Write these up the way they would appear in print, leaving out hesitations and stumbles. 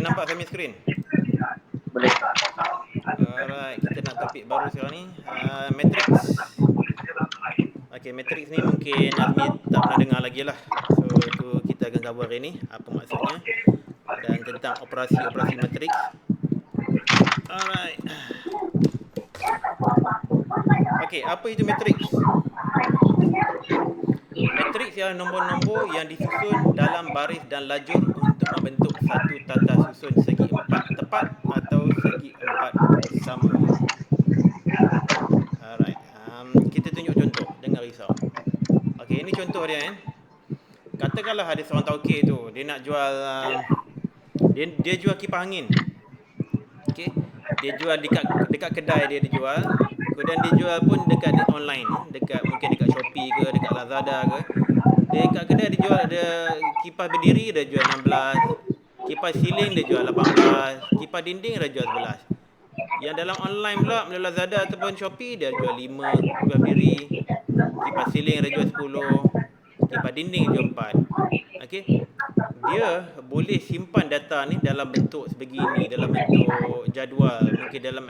nampak saya punya skrin? Boleh. Alright, kita nak topik baru sekarang ni. Matrix. Okay, matrix ni mungkin Azmi tak pernah dengar lagi lah. So, tu kita akan cover hari ni. Apa maksudnya. Dan tentang operasi-operasi matrix. Alright. Okay, apa itu matrix? Matrix ialah nombor-nombor yang disusun dalam baris dan lajur untuk membentuk satu tata susun segi empat tepat atau segi empat sama. Alright, kita tunjuk contoh, jangan risau. Okey, ini contoh dia. Katakanlah ada seorang tauke tu, dia nak jual, dia jual kipas angin. Okey, dia jual dekat kedai dia jual. Kemudian dia jual pun dekat online, mungkin dekat Shopee ke, dekat Lazada ke. Dekat kedai dia jual ada kipas berdiri dia jual 16, kipas siling dia jual 18, kipas dinding dia jual 11. Yang dalam online pula melalui Lazada ataupun Shopee dia jual 5 kipas berdiri, kipas siling dia jual 10, kipas dinding dia jual 4. Okey. Dia boleh simpan data ni dalam bentuk sebegini, dalam bentuk jadual, mungkin dalam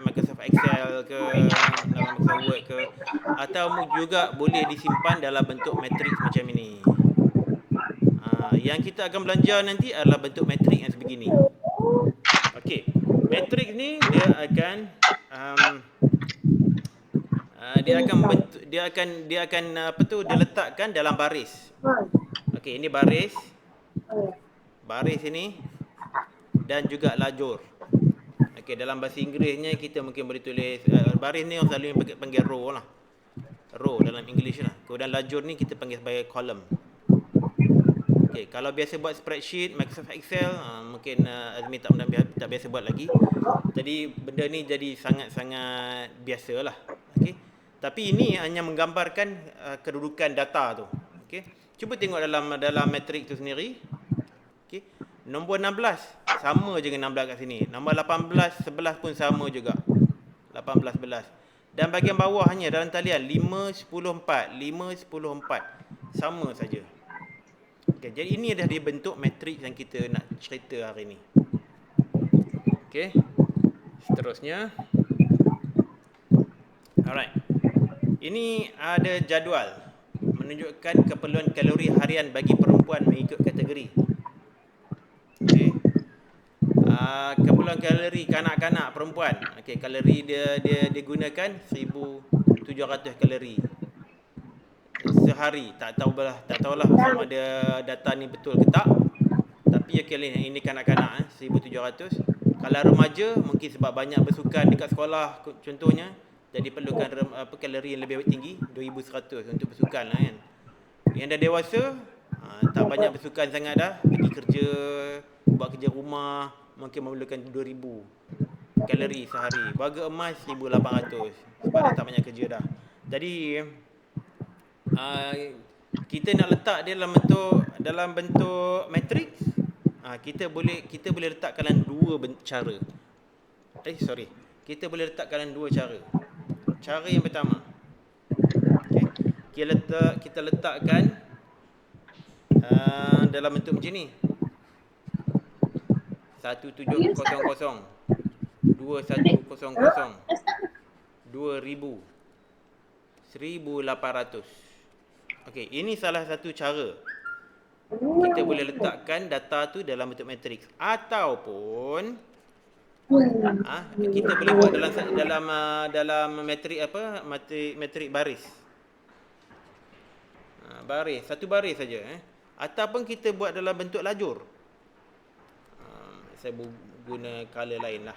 Microsoft Excel ke, dalam Microsoft Word ke, atau juga boleh disimpan dalam bentuk matrix macam ini. Yang kita akan belajar nanti adalah bentuk matrix yang sebegini. Okey, matrix ni dia akan diletakkan dalam baris. Okey, ini baris ini dan juga lajur. Okey, dalam bahasa Inggerisnya kita mungkin boleh tulis baris ni orang selalu panggil row lah. Row dalam English lah. Kemudian lajur ni kita panggil sebagai column. Okey, kalau biasa buat spreadsheet Microsoft Excel, mungkin Azmi tak biasa buat lagi. Jadi benda ni jadi sangat-sangat biasalah. Okey. Tapi ini hanya menggambarkan kedudukan data tu. Okey. Cuba tengok dalam matrix tu sendiri. Okey. Nombor 16 sama je dengan 16 kat sini. Nombor 18, 11 pun sama juga. 18, 11. Dan bahagian bawahnya dalam talian 5, 10, 4. 5, 10, 4. Sama saja. Okay, jadi ini dah dibentuk matrix yang kita nak cerita hari ni. Okey. Seterusnya. Alright. Ini ada jadual menunjukkan keperluan kalori harian bagi perempuan mengikut kategori. Okey. Keperluan kalori kanak-kanak perempuan. Okey, kalori dia digunakan 1700 kalori sehari. Tak tahulah sama ada data ni betul ke tak. Tapi ini kanak-kanak 1700. Kalau remaja mungkin sebab banyak bersukan dekat sekolah contohnya, jadi perlukan kalori yang lebih tinggi, 2100 untuk bersukan lah kan. Yang dah dewasa tak banyak bersukan sangat dah, pergi kerja, buat kerja rumah, mungkin memerlukan 2000 kalori sehari. Warga emas 1800 sebab dah tak banyak kerja dah. Jadi kita nak letak dia dalam bentuk matrix. Kita boleh letakkan dalam dua cara. Kita boleh letakkan dalam dua cara. Cara yang pertama, kita letakkan dalam bentuk macam ni. 1700, 2100, 2000, 1800. Okey, ini salah satu cara. Kita boleh letakkan data tu dalam bentuk matrix, ataupun kita boleh buat dalam matrix matrix baris. Baris, satu baris saja ataupun kita buat dalam bentuk lajur. Saya guna color lain lah.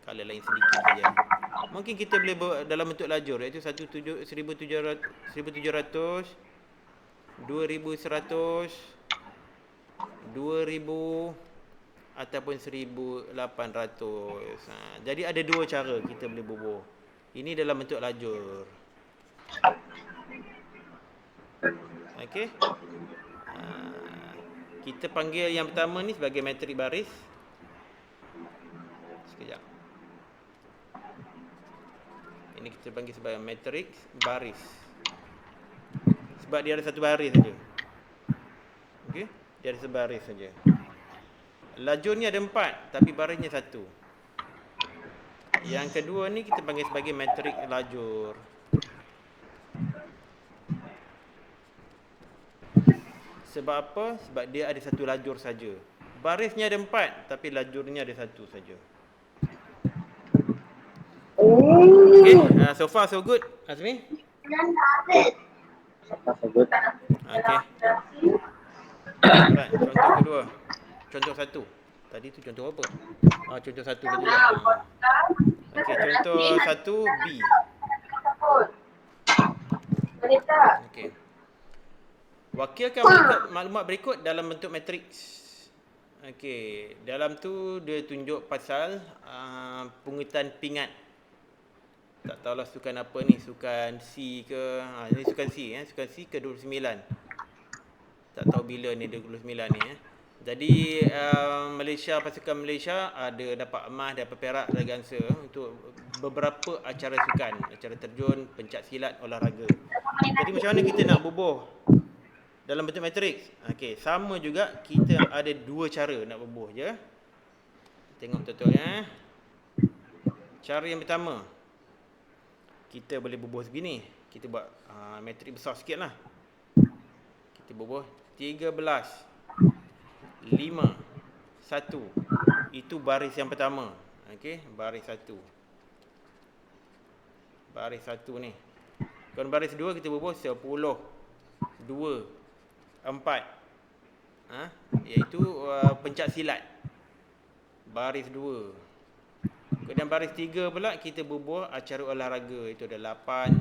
Color lain sedikit saja. Mungkin kita boleh buat dalam bentuk lajur, iaitu 1700, 2100, 2000 ataupun 1800. Jadi ada dua cara kita boleh bubuh. Ini dalam bentuk lajur. Okey. Kita panggil yang pertama ni sebagai matrix baris. Sekejap. Ini kita panggil sebagai matrix baris. Sebab dia ada satu baris saja. Okey, dia ada satu baris saja. lajur ni ada 4 tapi barisnya 1. Yang kedua ni kita panggil sebagai matriks lajur. Sebab apa? Sebab dia ada 1 lajur saja. Barisnya ada 4 tapi lajurnya ada 1 saja. Okay, so far so good, Azmi? So far so good. Okay. Alright, contoh kedua. Contoh 1. Tadi tu contoh apa? Contoh 1 betul tak? Okay, contoh 1 B. Okay. Wakilkan maklumat berikut dalam bentuk matriks. Okey, dalam tu dia tunjuk pasal pungutan pingat. Tak tahulah sukan apa ni, sukan C ke? Ini sukan C sukan C ke 29. Tak tahu bila ni 29 ni Jadi Malaysia, pasukan Malaysia ada dapat emas, dapat perak dan gangsa untuk beberapa acara sukan, acara terjun, pencak silat, olahraga. Jadi macam mana kita nak bubuh dalam bentuk matriks? Okey, sama juga kita ada 2 cara nak bubuh je. Tengok betul-betul Cara yang pertama, kita boleh bubuh segini. Kita buat matriks besar sikit lah. Kita bubuh 13, 5, 1. Itu baris yang pertama. Okey, baris 1. Baris 1 ni. Kalau baris 2 kita bubuh 10, 2, 4. Iaitu pencak silat. Baris 2. Kemudian baris 3 pula kita bubuh acara olahraga. Itu ada 8,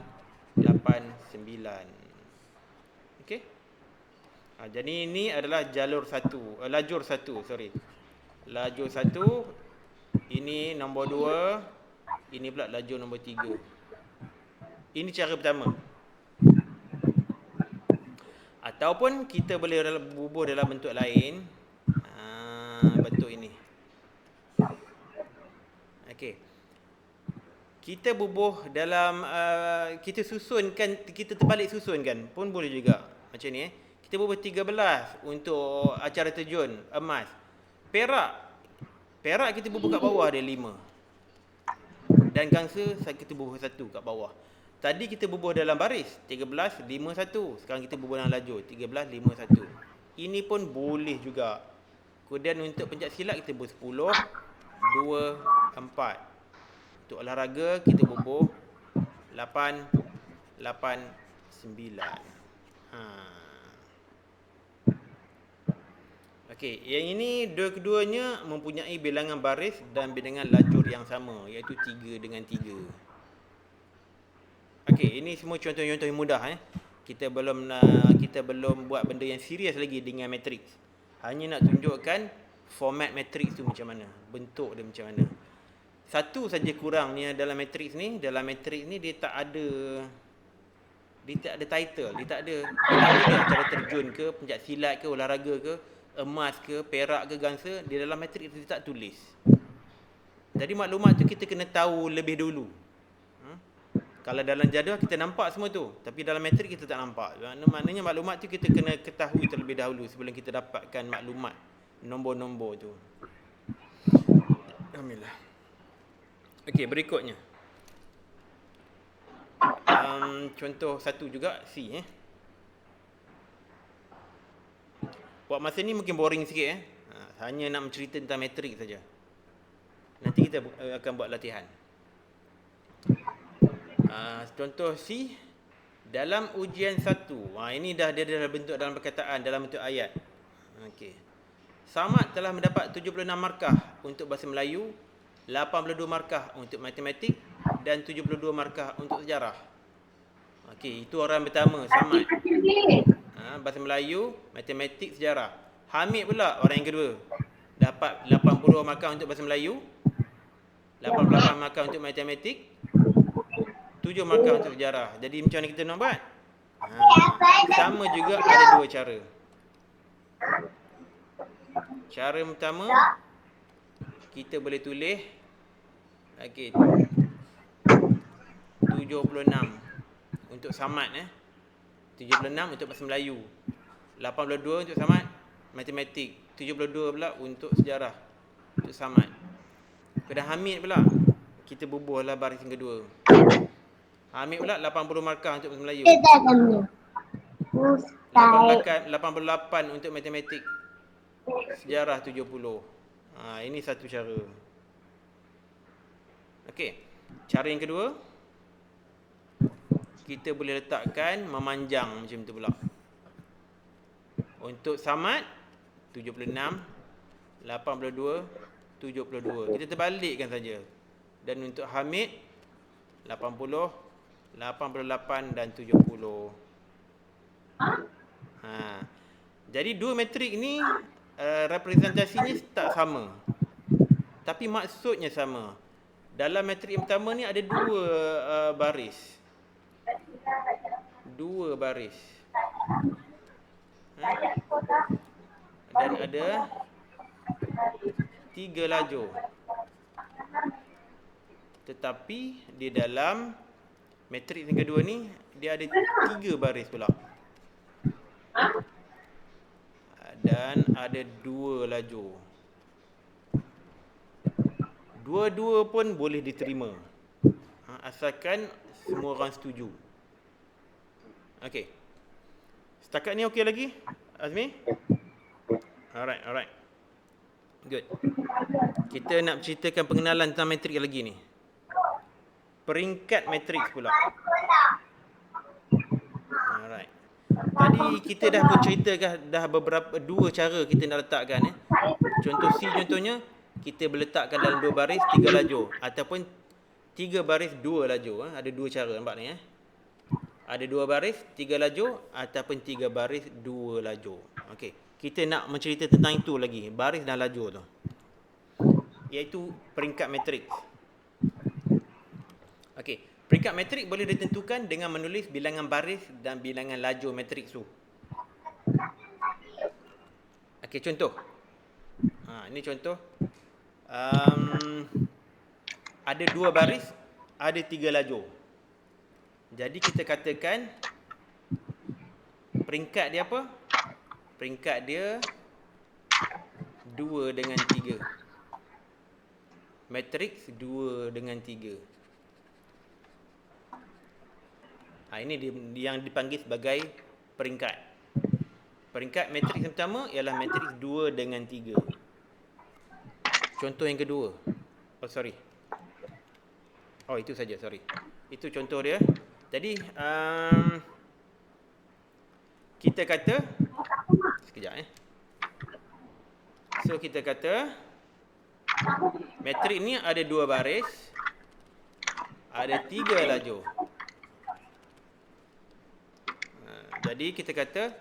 8, 9. Okey. Jadi ini adalah lajur 1, sorry. Lajur 1. Ini nombor 2. Ini pula lajur nombor 3. Ini cara pertama. Ataupun kita boleh bubuh dalam bentuk lain. Bentuk ini. Okey. Kita bubuh dalam kita susunkan, kita terbalik susunkan pun boleh juga. Macam ni Kita bubuh 13 untuk acara terjun emas. Perak kita bubuh kat bawah ada 5. Dan gangsa kita bubuh 1 kat bawah. Tadi kita bubuh dalam baris 13, 5, 1. Sekarang kita bubuh dalam lajur 13, 5, 1. Ini pun boleh juga. Kemudian untuk pencak silat kita bubuh 10, 2, 4. Untuk olahraga kita bubuh 8, 8, 9. Okey, yang ini dua-keduanya mempunyai bilangan baris dan bilangan lajur yang sama, iaitu 3 dengan 3. Okey, ini semua contoh-contoh yang mudah Kita belum buat benda yang serius lagi dengan matriks. Hanya nak tunjukkan format matriks tu macam mana, bentuk dia macam mana. Satu saja kurangnya dalam matriks ni, dia tak ada title, dia tak ada acara terjun ke, pencak silat ke, olahraga ke, emas ke, perak ke, gangsa. Di dalam matriks dia tak tulis. Jadi maklumat tu kita kena tahu lebih dulu. Kalau dalam jadual kita nampak semua tu, tapi dalam matriks kita tak nampak. Maknanya maklumat tu kita kena ketahui terlebih dahulu sebelum kita dapatkan maklumat nombor-nombor tu. Alhamdulillah. Okey, berikutnya. Contoh 1 juga C Buat masa ni mungkin boring sikit Hanya nak mencerita tentang matrik saja. Nanti kita akan buat latihan. Contoh C. Dalam ujian 1. Ini dah dia dalam bentuk dalam perkataan, dalam bentuk ayat. Okey. Samad telah mendapat 76 markah untuk bahasa Melayu, 82 markah untuk matematik dan 72 markah untuk sejarah. Okey, itu orang pertama, Samad. Bahasa Melayu, matematik, sejarah. Hamid pula orang yang kedua. Dapat 80 markah untuk bahasa Melayu, 88 markah untuk matematik, 7 markah untuk sejarah. Jadi macam mana kita nak buat? Sama juga ada 2 cara. Cara pertama, kita boleh tulis 76 untuk Samad 76 untuk bahasa Melayu, 82 untuk Samad, matematik, 72 pula untuk sejarah, untuk Samad. Pada Hamid pula, kita bubuhlah baris yang kedua. Hamid pula 80 markah untuk bahasa Melayu. 88 untuk matematik. Sejarah 70. Ini satu cara. Okey. Cara yang kedua, kita boleh letakkan memanjang macam tu pula. Untuk Samad 76, 82, 72. Kita terbalikkan saja. Dan untuk Hamid 80, 88 dan 70. Jadi dua matrik ni representasinya tak sama, tapi maksudnya sama. Dalam matrik yang pertama ni ada dua baris. Dua baris. Dan ada 3 lajur. Tetapi di dalam matrik yang kedua ni dia ada 3 baris pula. Dan ada 2 lajur. Dua-dua pun boleh diterima, asalkan semua orang setuju. Okey. Setakat ni okey lagi, Azmi? Alright. Good. Kita nak ceritakan pengenalan tentang matrik lagi ni. Peringkat matrik pula. Alright. Tadi kita dah pun ceritakan dah dua cara kita nak letakkan. Contoh C contohnya, kita berletakkan dalam 2 baris 3 lajur, ataupun 3 baris 2 lajur. Ada 2 cara, nampak ni. Ada 2 baris 3 lajur, ataupun 3 baris 2 lajur. Okey, kita nak mencerita tentang itu lagi, baris dan lajur tu, iaitu peringkat matrik. Okey, peringkat matrik boleh ditentukan dengan menulis bilangan baris dan bilangan lajur matrik tu. Okey, contoh. Ini contoh. Ada 2 baris, ada 3 lajur. Jadi kita katakan peringkat dia apa? Peringkat dia 2 dengan 3. Matriks 2 dengan 3. Ini yang dipanggil sebagai peringkat. Peringkat matriks yang pertama ialah matriks 2 dengan 3. Contoh yang kedua. Itu saja, sorry. Itu contoh dia. Jadi, kita kata, sekejap So, kita kata, matrik ni ada 2 baris, ada 3 lajur. Jadi, kita kata,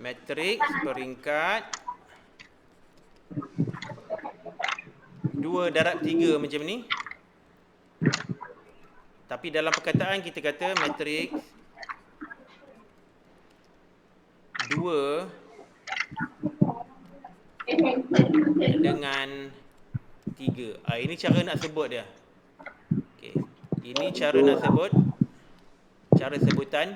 matriks peringkat 2 darab 3 macam ni. Tapi dalam perkataan kita kata matriks 2 dengan 3. Ini cara nak sebut dia. Okay. Ini cara nak sebut, cara sebutan.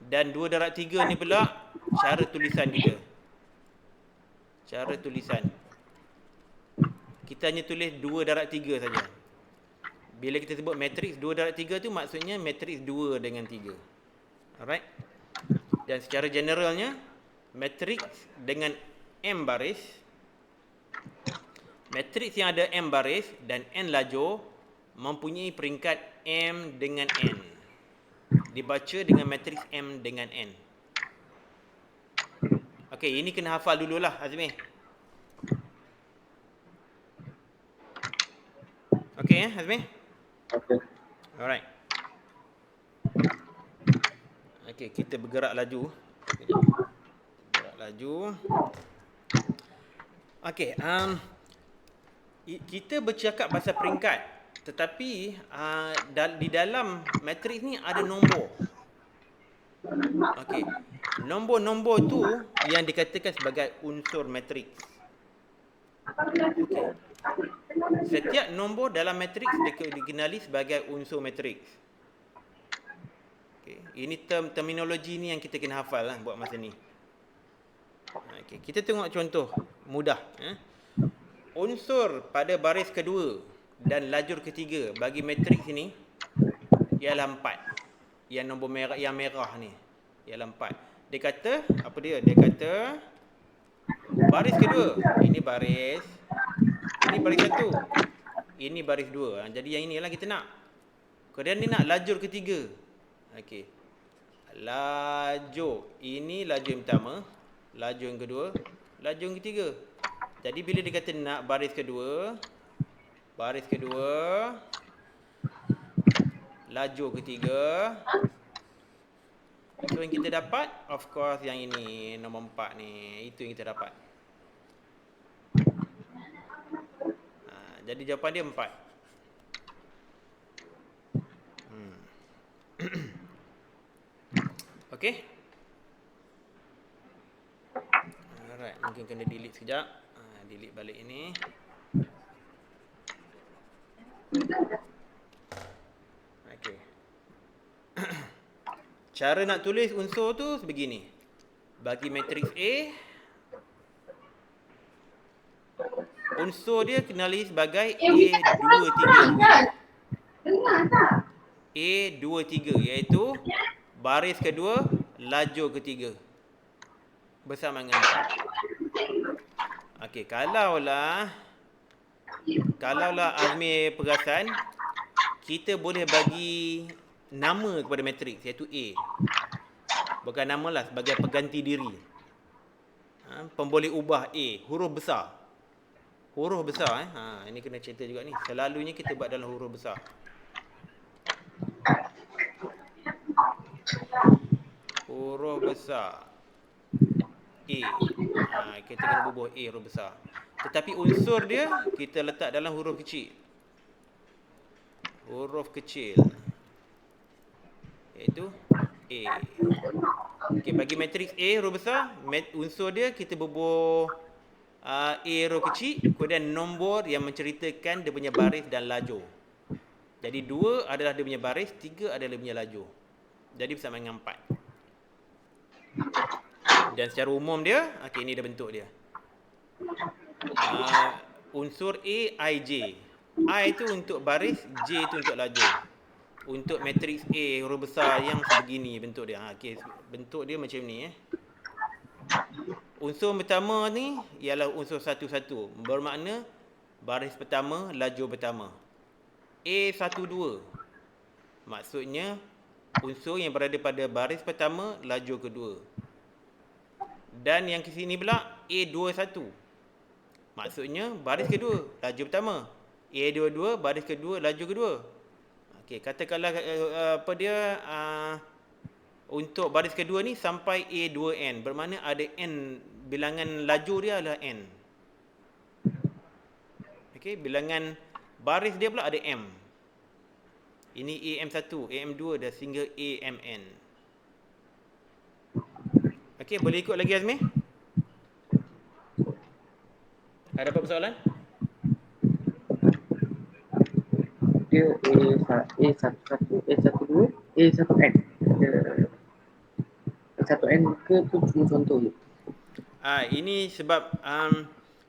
Dan 2 darab 3 ni pula cara tulisan kita. Cara tulisan. Kita hanya tulis 2 darab 3 saja. Bila kita sebut matriks 2 darab 3 tu maksudnya matriks 2 dengan 3. Alright. Dan secara generalnya, matriks dengan M baris, matriks yang ada M baris dan N lajur mempunyai peringkat M dengan N. Dibaca dengan matriks M dengan N. Okey, ini kena hafal dululah, Azmi. Okey, Azmi? Okey. Alright. Okey, kita bergerak laju. Bergerak laju. Okey, kita bercakap pasal peringkat, tetapi di dalam matriks ni ada nombor. Okey, nombor-nombor tu yang dikatakan sebagai unsur matriks. Okay. Setiap nombor dalam matriks dikenali sebagai unsur matriks. Okay. Ini terminologi ni yang kita kena hafal lah buat masa ni. Okey, kita tengok contoh mudah. Unsur pada baris kedua dan lajur ketiga bagi matriks ini ialah 4. Yang nombor merah, yang merah ni ialah 4. Dia kata, apa dia? Dia kata baris kedua, ini baris 1. Ini baris 2. Jadi yang inilah kita nak. Kemudian ni nak lajur ketiga. Okey. Lajur. Ini lajur yang pertama, lajur yang kedua, lajur yang ketiga. Jadi bila dia kata nak baris kedua, lajur ketiga, so yang kita dapat, of course yang ini, nombor 4 ni. Itu yang kita dapat. Jadi jawapan dia 4. Okey. Alright, mungkin kena delete sekejap. Delete balik ini. Okey. Cara nak tulis unsur tu sebegini. Bagi matriks A, unsur dia kenali sebagai A23. A23 iaitu baris kedua, lajur ketiga. Bersama dengan 4. Okey, kalaulah Azmi perasan, kita boleh bagi nama kepada matriks iaitu A. Bukan nama lah, sebagai pengganti diri. Pemboleh ubah A, huruf besar. Ini kena cerita juga ni. Selalunya kita buat dalam huruf besar. Huruf besar A. Kita kena bubuh A huruf besar. Tetapi unsur dia kita letak dalam huruf kecil. Huruf kecil iaitu A. Okey, bagi matriks A huruf besar, unsur dia kita bubuh A huruf kecil, kemudian nombor yang menceritakan dia punya baris dan lajur. Jadi 2 adalah dia punya baris, 3 adalah dia punya lajur. Jadi bersama dengan 4. Dan secara umum dia, okey, ini dah bentuk dia. Unsur A, I, J. I itu untuk baris, J itu untuk lajur. Untuk matriks A huruf besar yang sebegini bentuk dia. Okey, bentuk dia macam ni. Unsur pertama ni ialah unsur 1, 1. Bermakna baris pertama, lajur pertama. A12. Maksudnya unsur yang berada pada baris pertama, lajur kedua. Dan yang ke sini pula A21. Maksudnya baris kedua, lajur pertama. A22, baris kedua, lajur kedua. Okey, katakanlah untuk baris kedua ni sampai A2N. Bermakna ada N, bilangan lajur dia adalah N. Okey, bilangan baris dia pula ada M. Ini AM1, AM2 dan sehingga AMN. Okey, boleh ikut lagi Azmi? Ada apa persoalan? Dia A11, A12, A1N. A1N ke tu cuma contoh je. Ini sebab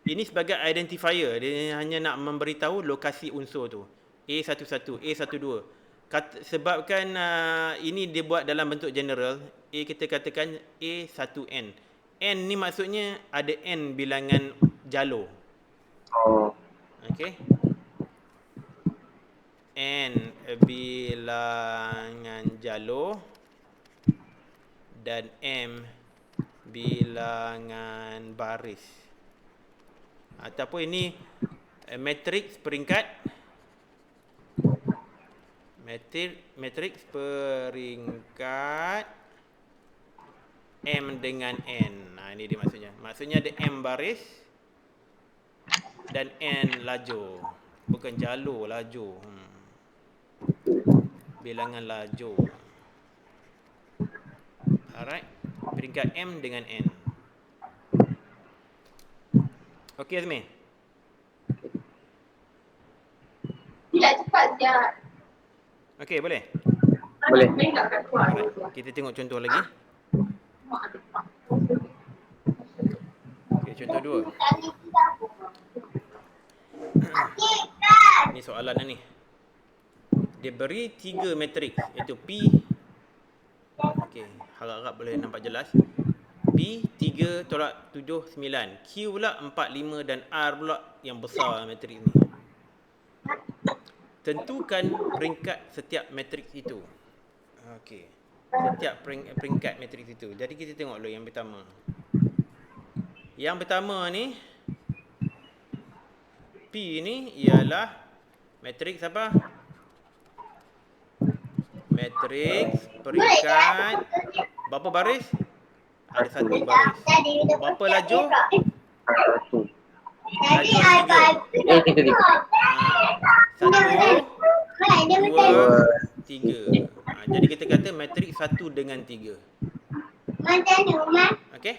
ini sebagai identifier. Dia hanya nak memberitahu lokasi unsur tu. A11, A12. Sebabkan ini dia buat dalam bentuk general, kita katakan A1N. N ni maksudnya ada N bilangan jalur. Okey. N bilangan jalur dan M bilangan baris. Ataupun ini matriks peringkat M dengan N. Ini dia maksudnya. Maksudnya ada M baris dan N lajur. Bukan jalur, lajur. Bilangan lajur. Alright. Peringkat M dengan N. Okey Azmi? Tidak cepat sekejap. Okey, boleh? Boleh. Alright, kita tengok contoh lagi. Okay, contoh 2. Ni soalan ni. Dia beri 3 matriks iaitu P. Okey, harap-harap boleh nampak jelas. P 3 tolak 7 9. Q pula 4 5 dan R pula yang besar matriks ni. Tentukan peringkat setiap matriks itu. Okey. Setiap peringkat matriks itu. Jadi kita tengok dulu yang pertama. Yang pertama ni P ni ialah matriks apa? Matriks peringkat berapa baris? Ada 1 baris. Berapa laju? 1. Laju ada 3. 3. 1 2 2. 3. Jadi kita kata matriks 1 dengan 3. Okey?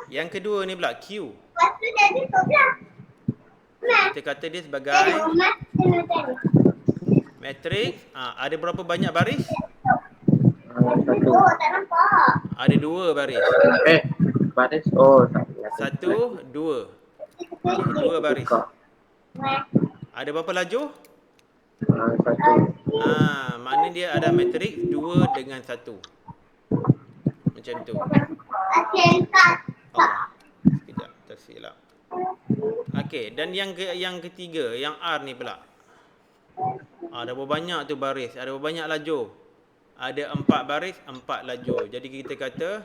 Yang kedua ni pula Q. Kita kata dia sebagai matriks, ada berapa banyak baris? 1. Ada 2 baris. Baris. Oh, 1 2. 2 baris. Ada berapa laju? 1. Maknanya dia ada matriks 2 dengan 1. Macam tu. Allah. Sekejap, tersilap. Okey, dan yang ketiga, yang R ni pula. Ada berapa banyak tu baris? Ada berapa banyak laju? Ada 4 baris, 4 laju. Jadi kita kata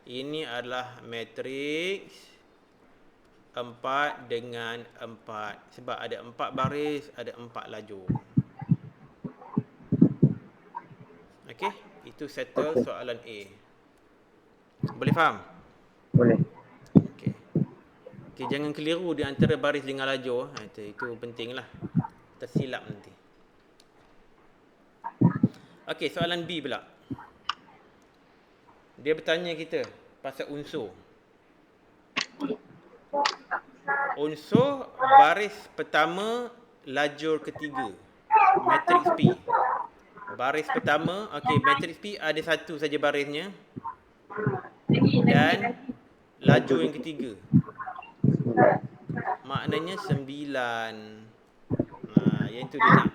ini adalah matriks 4 dengan 4. Sebab ada 4 baris, ada 4 laju. Okey, itu settle soalan A. Boleh faham? Boleh. Okey. Okey, jangan keliru di antara baris dengan laju. Itu pentinglah. Tersilap nanti. Okey, soalan B pula. Dia bertanya kita pasal unsur. Unsur baris pertama, lajur ketiga. Matriks P. Baris pertama, okey, matriks P ada 1 saja barisnya. Dan laju yang ketiga. Maknanya 9. Yang itu dia nak.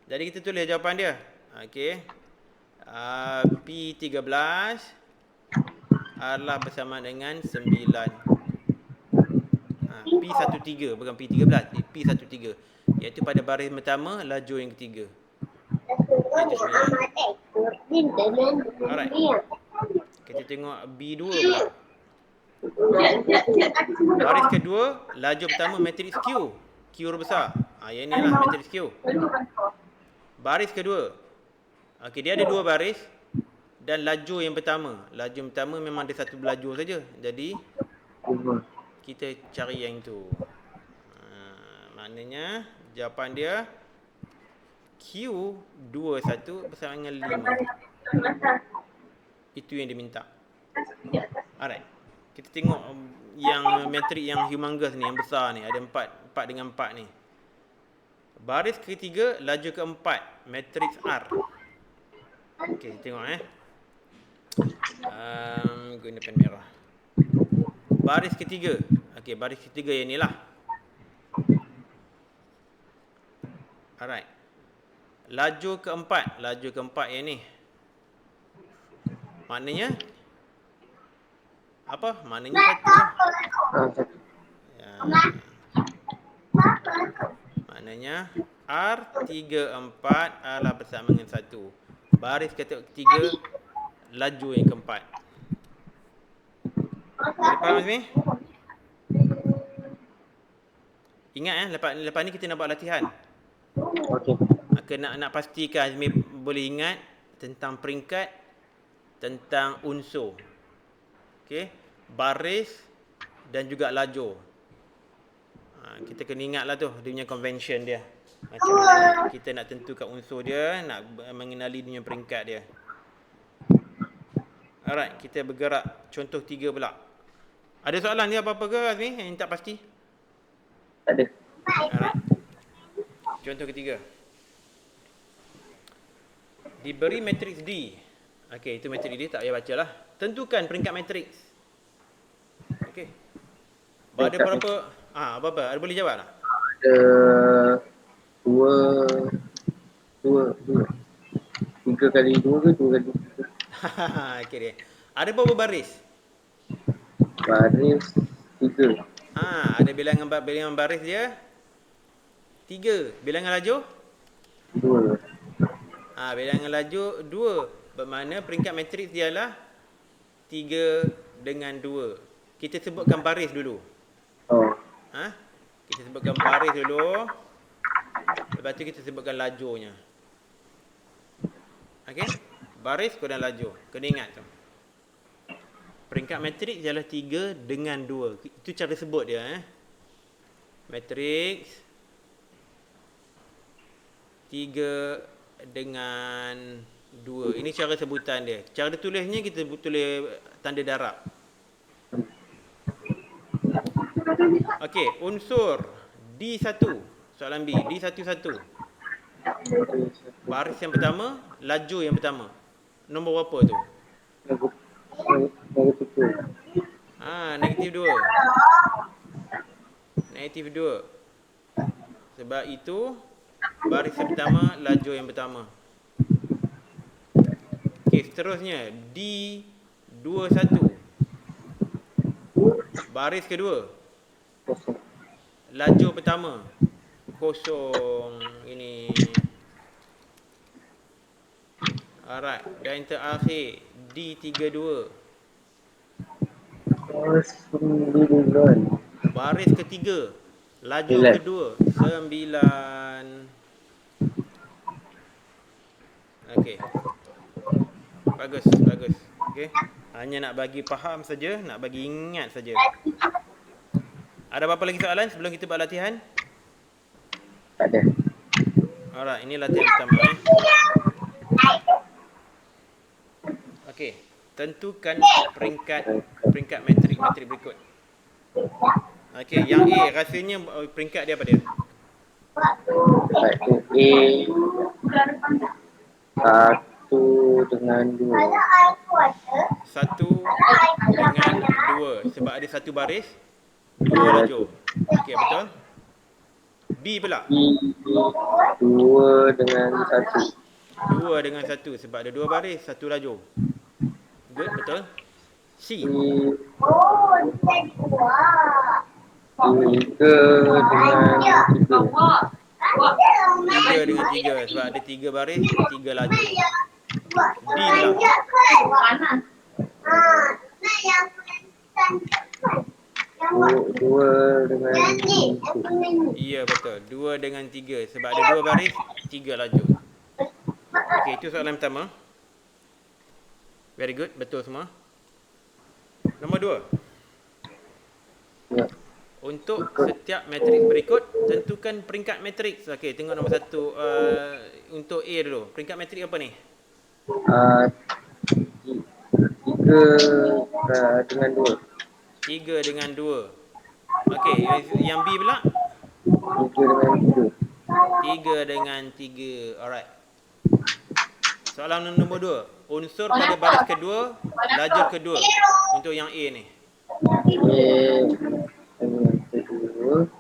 Jadi kita tulis jawapan dia. Okey. P13 adalah bersama dengan 9. P13 bukan P13, P13. Iaitu pada baris pertama, laju yang ketiga. Itu 9. Alright. Kita tengok B2 pula. Baris kedua, laju pertama matriks Q. Q besar. Yang ni lah matriks Q. Baris kedua. Okey, dia ada 2 baris dan laju yang pertama. Laju yang pertama memang ada 1 laju saja. Jadi kita cari yang itu. Maknanya jawapan dia Q21 bersama dengan 5. Itu yang diminta. Alright. Kita tengok yang matrik yang humongous ni, yang besar ni. Ada 4 dengan 4 ni. Baris ketiga, laju keempat, matriks R. Okey, tengok guna pen merah. Baris ketiga. Okey, baris ketiga yang ni lah. Alright. Laju keempat yang ni. Maknanya apa? Maknanya 1 lah. Maknanya R34 adalah bersama dengan 1. Baris ketiga, laju yang keempat. Boleh faham Azmi? Ingat lepas ni kita nak buat latihan. Okey. Nak pastikan Azmi boleh ingat tentang peringkat, tentang unsur. Okey, baris dan juga laju. Kita kena ingatlah tu dia punya convention dia. Macam mana kita nak tentukan unsur dia, nak mengenali dia punya peringkat dia. Alright, kita bergerak contoh 3 pula. Ada soalan dia apa-apa ke Azmi yang tak pasti? Tak ada. Alright. Contoh ketiga. Diberi matriks D. Okey, itu matriks D, tak payah baca lah. Tentukan peringkat matriks. Okey. Ada Peringkat berapa? matrik Apa-apa? Ada boleh jawab tak? ada dua, dua. 3 kali 2 ke 2 kali 3? Okey dia. Ada berapa baris? Baris 3. Ada bilangan baris dia 3. Bilangan lajur? 2. Bilangan lajur 2. Bermakna peringkat matriks dia adalah 3 dengan 2. Kita sebutkan baris dulu. Oh. Kita sebutkan baris dulu. Lepas tu kita sebutkan lajurnya. Okey? Baris dan lajur. Kena ingat tu. Peringkat matriks ialah 3 dengan 2. Itu cara sebut dia. Matriks 3 dengan 2. Ini cara sebutan dia. Cara tulisnya kita tulis tanda darab. Okey, unsur D1. Soalan B, D11. Baris yang pertama, lajur yang pertama. Nombor berapa tu? Negatif 2. Negatif 2. Sebab itu, baris yang pertama, lajur yang pertama. Okey, seterusnya. D21. Baris kedua. Lajur pertama. Kosong. Ini. Alright. Dan yang terakhir. D32. Baris ketiga. Lajur kedua. 9. Okey. Bagus. Okey. Hanya nak bagi faham saja, nak bagi ingat saja. Ada apa-apa lagi soalan sebelum kita buat latihan? Tak ada. Alright, ini latihan pertama. Okey. Tentukan peringkat matrik berikut. Okey, yang A rasanya peringkat dia apa dia? Satu A 1 dengan 2. 1 dengan 2. Sebab ada satu baris, 2 lajur. Okey, betul? B pula. B 2 dengan 1. 2 dengan 1 sebab ada 2 baris, 1 lajur. Good, betul? C. 3 dengan 3. 3 dengan 3 sebab ada 3 baris, 3 lajur. D pula. 2 dengan 3. Ya, betul. 2 dengan 3 sebab ada 2 baris, 3 lajur. Okey, itu soalan pertama. Very good, betul semua. Nombor 2. Ya. Untuk setiap matriks berikut, tentukan peringkat matriks. Okey, tengok nombor 1. Untuk A dulu. Peringkat matriks apa ni? 3 dengan 2. 3 dengan 2. Okey, yang B pula? 3 3 dengan dengan 3. 3. Alright. Soalan nombor 2. Unsur pada baris kedua, lajur kedua. Untuk yang A ni. Dengan kedua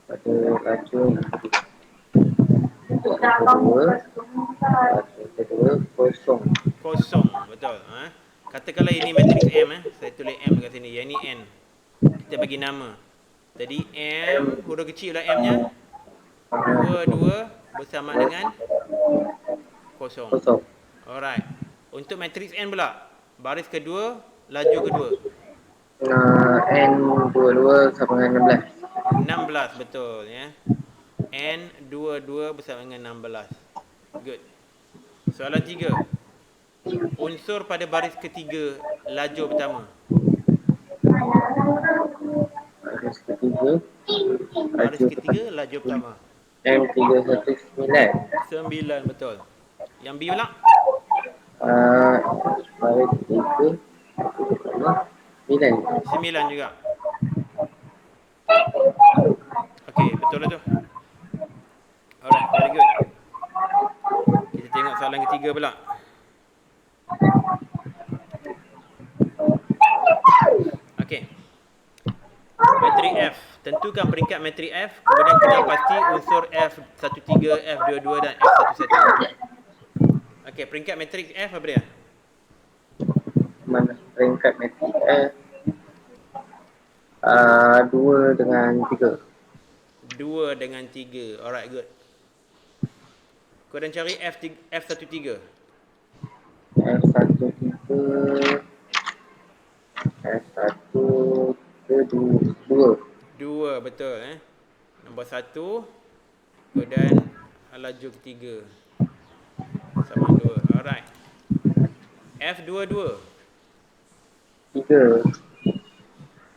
pada lajur kedua kosong. Kosong, betul. Katakanlah ini matriks M. Saya tulis M dekat sini. Yang ni N. Kita bagi nama. Jadi M, huruf kecil lah M-nya. 2 bersama dengan kosong. Alright. Untuk matriks N pula. Baris kedua, lajur kedua. N 22 sama dengan 16, betul ya. N 22 bersama dengan 16. Good. Soalan 3. Unsur pada baris ketiga, lajur pertama. 16. Baris ketiga, lajur pertama. M 319. 9, betul. Yang B pula? Baris ketiga 9. 9 juga. Okey, betul lah tu. Alright, very good. Kita tengok tengok soalan ketiga pula. Okey. Matrik F. Tentukan peringkat matrik F, kemudian kenal pasti unsur F13, F22 dan F11. Okey, peringkat matrik F apa dia? Mana peringkat matrik F? 2 dengan 3. 2 dengan 3. Alright, good. Korang cari F13. F1 3. F1 2. 2, betul Nombor 1, kemudian laju ketiga. Sama 2. Alright. F22. 3.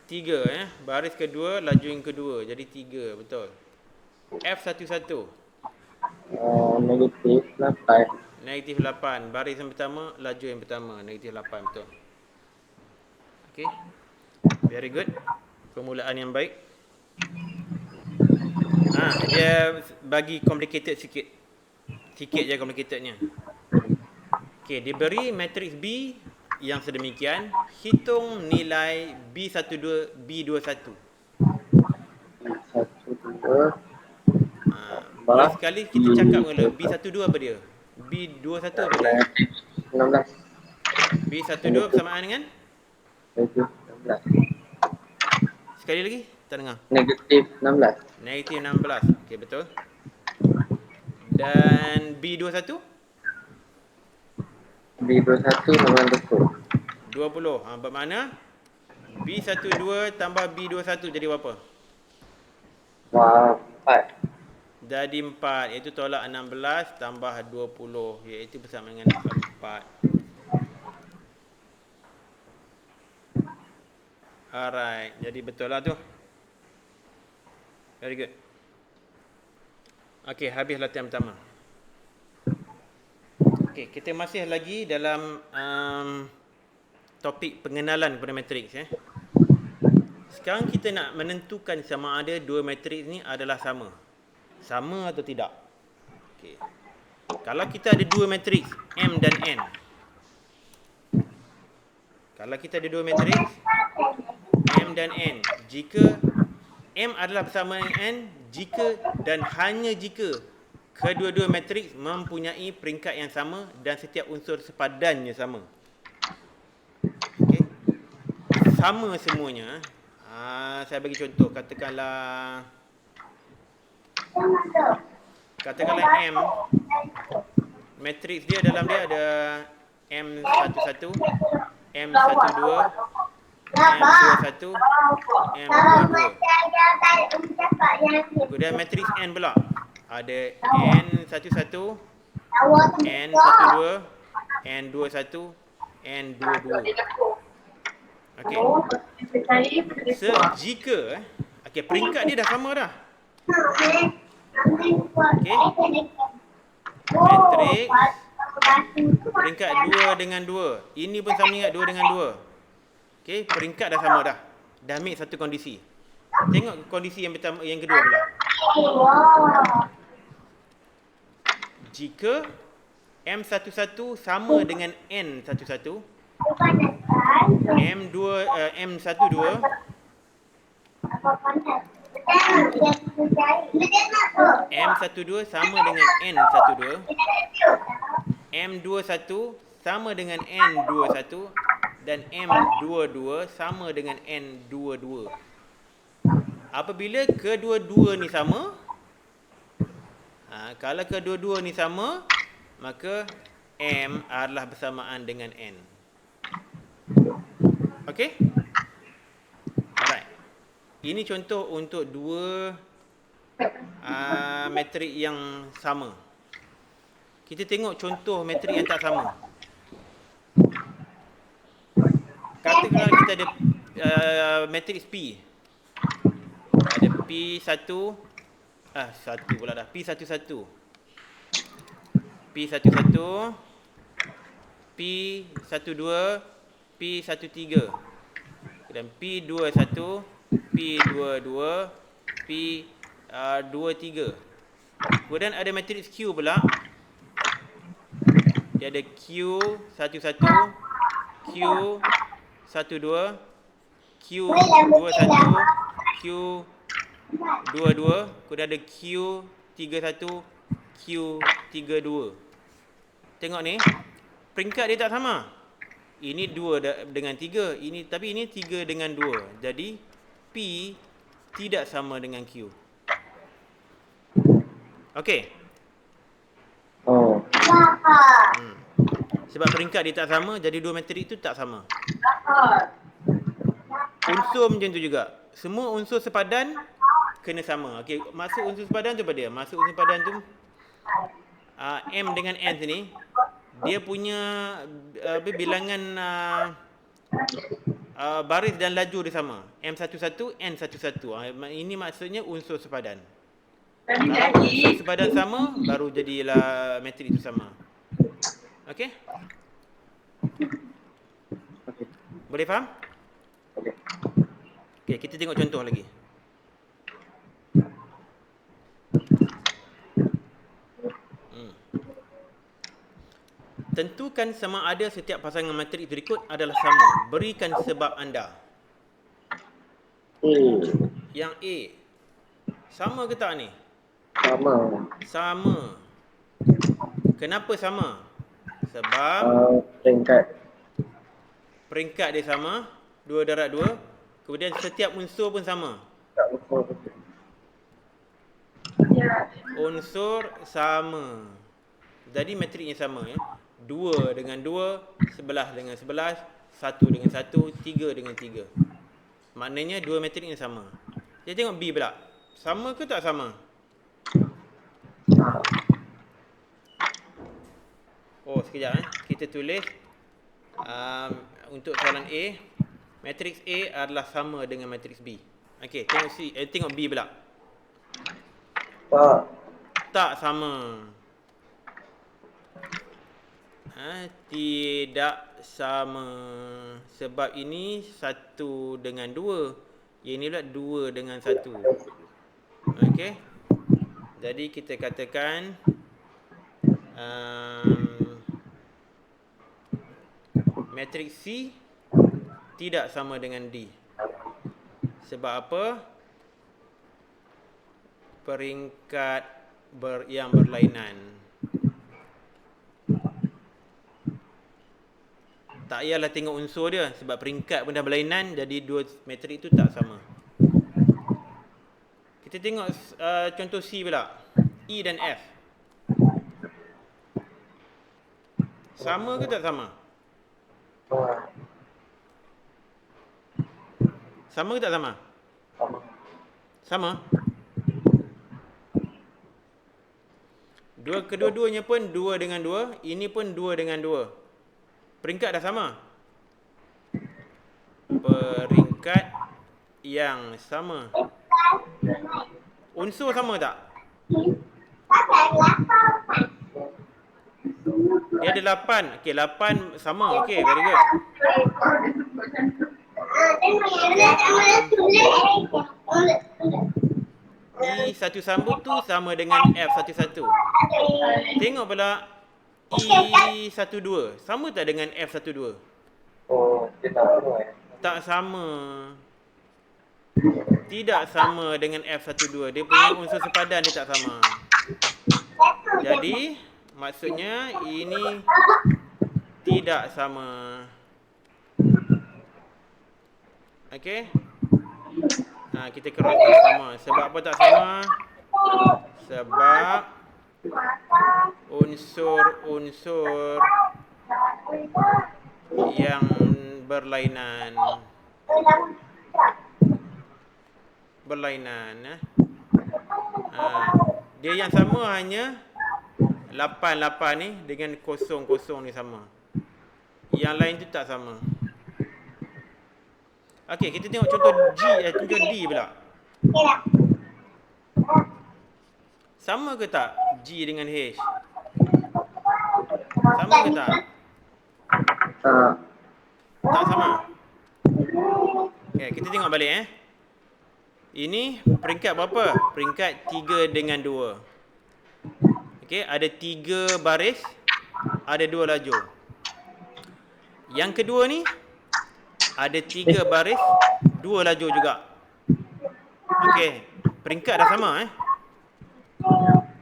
3 baris kedua, laju yang kedua. Jadi 3, betul. F11. Negatif 8. Negatif 8. Baris yang pertama, laju yang pertama. Negatif 8, betul. Okay. Very good. Permulaan yang baik. Dia bagi complicated sikit. Sikit je complicatednya. Okay, diberi matriks B yang sedemikian, hitung nilai B12, B21. B12. Mula sekali kita cakap mula, B12 apa dia? B21 apa dia? 16. B12 bersamaan dengan? Negatif 16. Sekali lagi, tak dengar. Negatif 16. Negatif 16. Okey, betul. Dan B21? B21 dengan 20. 20. Bermakna B12 tambah B21 jadi berapa? Wah, 4. Jadi 4, iaitu tolak 16 tambah 20, iaitu bersama dengan 4. Alright, jadi betul lah tu. Very good. Okey, habis latihan pertama. Okey, kita masih lagi dalam topik pengenalan kepada matriks Sekarang kita nak menentukan sama ada dua matriks ni adalah sama. Sama atau tidak. Okey. Kalau kita ada dua matriks M dan N. Kalau kita ada dua matriks M dan N, jika M adalah bersama dengan N, jika dan hanya jika kedua-dua matriks mempunyai peringkat yang sama dan setiap unsur sepadannya sama. Okey. Sama semuanya. Saya bagi contoh, katakanlah M, matriks dia dalam dia ada M11, M12, M21, M22. Kemudian matriks N pula. Ada N11, N12, N21, N22. Okey. Jika peringkat dia dah sama dah. Okey. Matriks peringkat 2 dengan 2. Ini pun sama ingat 2 dengan 2. Okey, peringkat dah sama dah. Dah meet satu kondisi. Tengok kondisi yang pertama, yang kedua pula. Jika M11 sama dengan N11, M12 M12 sama dengan N12, M21 sama dengan N21 dan M22 sama dengan N22. Apabila kedua-dua ni sama, kalau kedua-dua ni sama, maka M adalah bersamaan dengan N. Okey? Alright. Ini contoh untuk dua matrik yang sama. Kita tengok contoh matrik yang tak sama. Katakanlah kita ada matriks P. Ada P1, satu pula dah. P11, P11, P12, P13. Dan P21, P22, P23. Kemudian ada matriks Q pula. Dia ada Q11, Q12, Q21, Q22, kemudian ada Q31, Q32. Tengok ni, peringkat dia tak sama. Ini 2 dengan 3, tapi ini 3 dengan 2. Jadi P tidak sama dengan Q. Okey. Oh. Sebab peringkat dia tak sama, jadi dua matrik itu tak sama. Unsur macam tu juga. Semua unsur sepadan kena sama. Okey, maksud unsur sepadan tu apa dia? Maksud unsur sepadan tu M dengan N ni, dia punya bilangan baris dan laju dia sama. M11, N11. Ini maksudnya unsur sepadan. Kalau unsur sepadan sama, baru jadilah matrik itu sama. Okey? Boleh faham? Okey. Okey, kita tengok contoh lagi. Tentukan sama ada setiap pasangan matrik berikut adalah sama. Berikan sebab anda. Yang A. Sama ke tak ni? Sama. Sama. Kenapa sama? Sebab peringkat dia sama, 2 darab 2. Kemudian setiap unsur pun sama. Unsur sama. Jadi matriknya sama ya. 2 dengan 2, 11 dengan 11, 1 dengan 1, 3 dengan 3. Maknanya dua matriknya sama. Kita tengok B pula. Sama ke tak sama? Oh, sekejap kita tulis untuk soalan A, matriks A adalah sama dengan matriks B. Okey, tengok B pula. Tak sama. Tidak sama. Sebab ini 1 dengan 2. Yang ini pula 2 dengan 1. Okey. Jadi kita katakan matriks C tidak sama dengan D. Sebab apa? Peringkat yang berlainan. Tak payahlah tengok unsur dia, sebab peringkat pun dah berlainan, jadi dua matrik itu tak sama. Kita tengok contoh C pula. E dan F. Sama ke tak sama? Sama ke tak sama? Sama. Kedua-duanya pun 2 dengan 2. Ini pun 2 dengan 2. Peringkat dah sama. Peringkat yang sama. Unsur sama tak? Dia ada 8. Okey, 8 sama. Okey, very good. E1 sambut tu sama dengan F11. Tengok pula E12. Sama tak dengan F12? Oh, dia tak sama Tak sama. Tidak sama dengan F12. Dia punya unsur sepadan dia tak sama. Jadi, maksudnya ini tidak sama. Okey? Kita cross tak sama. Sebab apa tak sama? Sebab unsur-unsur yang berlainan. Dia yang sama hanya 8 ni dengan 0 ni sama. Yang lain tu tak sama. Okey, kita tengok contoh D pula. Sama ke tak G dengan H? Sama ke tak? Tak sama. Okey, kita tengok balik Ini peringkat berapa? Peringkat 3 dengan 2. Okey, ada 3 baris ada 2 lajur. Yang kedua ni ada 3 baris, 2 lajur juga. Okey, peringkat dah sama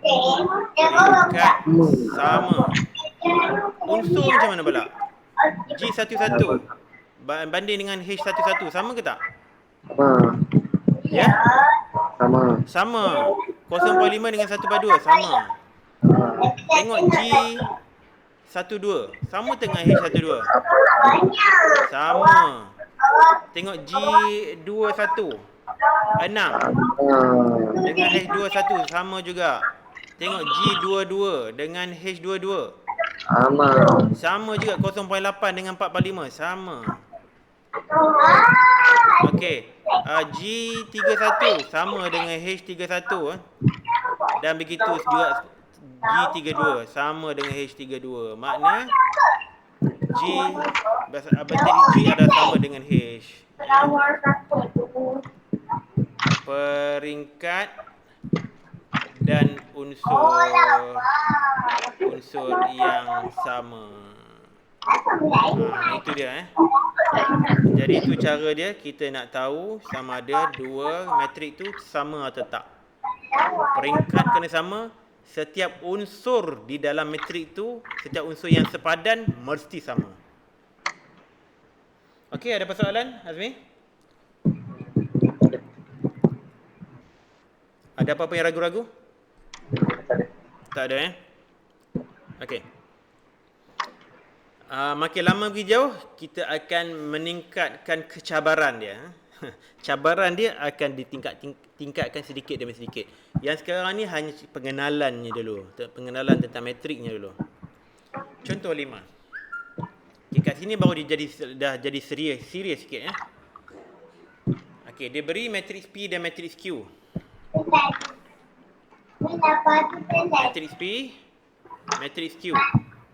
Peringkat sama. Unsur macam mana pula? G11 banding dengan H11 sama ke tak? Sama. Ya? Sama. Sama. 0.5 dengan 1/2 sama. Tengok G12 sama dengan H12. Sama. Tengok G21 6 dengan H21 sama juga. Tengok G22 dengan H22 Sama. sama juga. 0.8 dengan 4/5 sama. Okey, G31 sama dengan H31 dan begitu juga G32 sama dengan H32. Makna G adalah sama dengan H, ya. Peringkat dan unsur yang sama. Itu dia Jadi itu cara dia kita nak tahu sama ada dua matrik tu sama atau tak. Peringkat kena sama, setiap unsur di dalam matrik tu, setiap unsur yang sepadan mesti sama. Okey, ada persoalan Azmi? Ada apa-apa yang ragu-ragu? Tak ada Okey. Makin lama pergi jauh, kita akan meningkatkan kecabaran dia. Cabaran dia akan tingkatkan sedikit demi sedikit. Yang sekarang ni hanya pengenalannya dulu. Pengenalan tentang matriknya dulu. Contoh 5. Okay, kat sini baru dia dah jadi serius sikit Okey, dia beri matriks P dan matriks Q. Matriks P, matriks Q.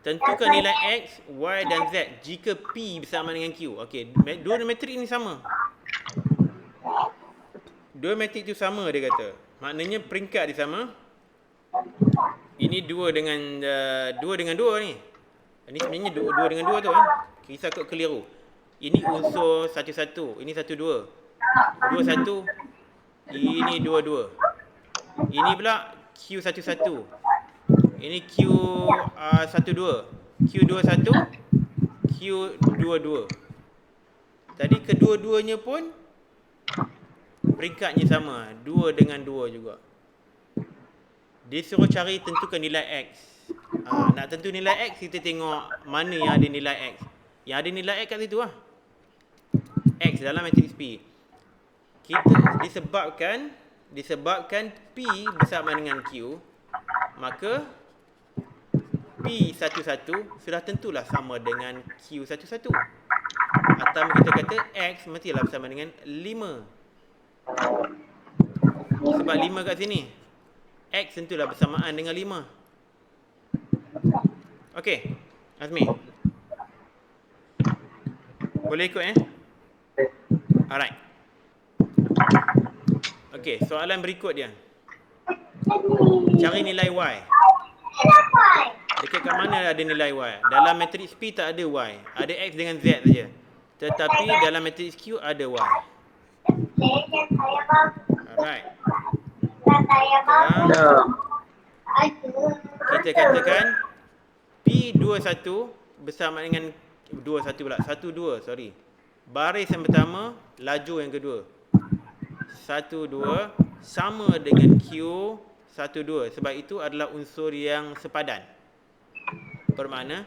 Tentukan nilai X, Y dan Z jika P bersama dengan Q. Okey, dua matrik ini sama. Dua matrik itu sama dia kata. Maknanya peringkat dia sama. Ini 2 dengan 2 ni. Ini sebenarnya 2 dengan 2 tu Kisah kod keliru. Ini unsur 1 1, ini 1 2. 2 1. Ini 2 2. Ini pula Q 1 1. Ini Q 1 2. Q 2 1. Q 2 2. Tadi kedua-duanya pun peringkatnya sama, 2 dengan 2 juga. Dia suruh cari tentukan nilai X. Nak tentu nilai X, kita tengok mana yang ada nilai X. Yang ada nilai X kat situ X dalam matriks P. Kita disebabkan P bersama dengan Q, maka P11 sudah tentulah sama dengan Q11. Atau kita kata X mestilah bersama dengan 5. Sebab 5 kat sini. X tentulah bersamaan dengan 5. Okey, Azmi. Boleh ikut Alright. Okey, soalan berikut dia. Cari nilai Y. Dekat kat mana ada nilai Y? Dalam matriks P tak ada Y. Ada X dengan Z saja. Tetapi dalam matriks Q ada Y. Alright. Kita katakan P21 bersama dengan 21 pula. 12, sorry. Baris yang pertama, lajur yang kedua. 12 sama dengan Q12. Sebab itu adalah unsur yang sepadan. Bermakna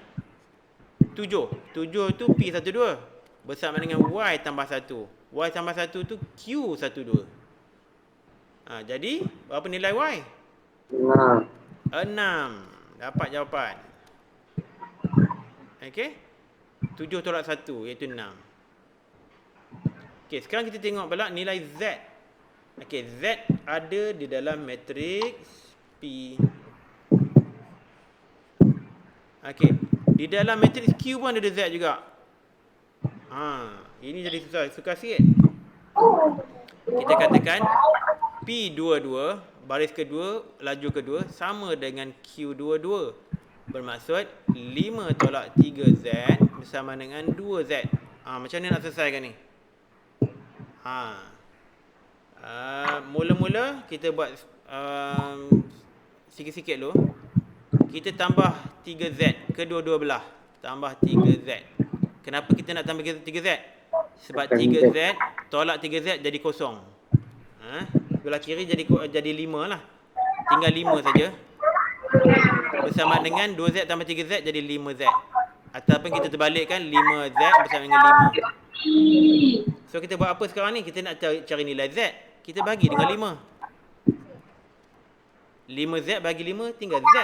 7. 7 tu P12 bersama dengan Y tambah 1. Y tambah 1 tu Q12. Jadi berapa nilai Y? 6. Dapat jawapan. Okey. 7 tolak 1 iaitu 6. Okey, sekarang kita tengok pula nilai Z. Okey, Z ada di dalam matriks P. Okey, di dalam matriks Q pun ada Z juga. Ini jadi susah sikit. Kita katakan P22 baris kedua, lajur kedua sama dengan Q22. Bermaksud 5 tolak 3Z bersama dengan 2Z. Macam mana nak selesaikan ni? Mula-mula kita buat sikit-sikit dulu. Kita tambah 3Z kedua-dua belah. Tambah 3Z. Kenapa kita nak tambah 3Z? Sebab 3Z tolak 3Z jadi kosong. Belah kiri jadi 5 lah. Tinggal 5 saja. Bersama dengan 2Z tambah 3Z jadi 5Z. Ataupun kita terbalikkan 5Z bersama dengan 5. So kita buat apa sekarang ni? Kita nak cari nilai Z. Kita bagi dengan 5. 5Z bagi 5 tinggal Z.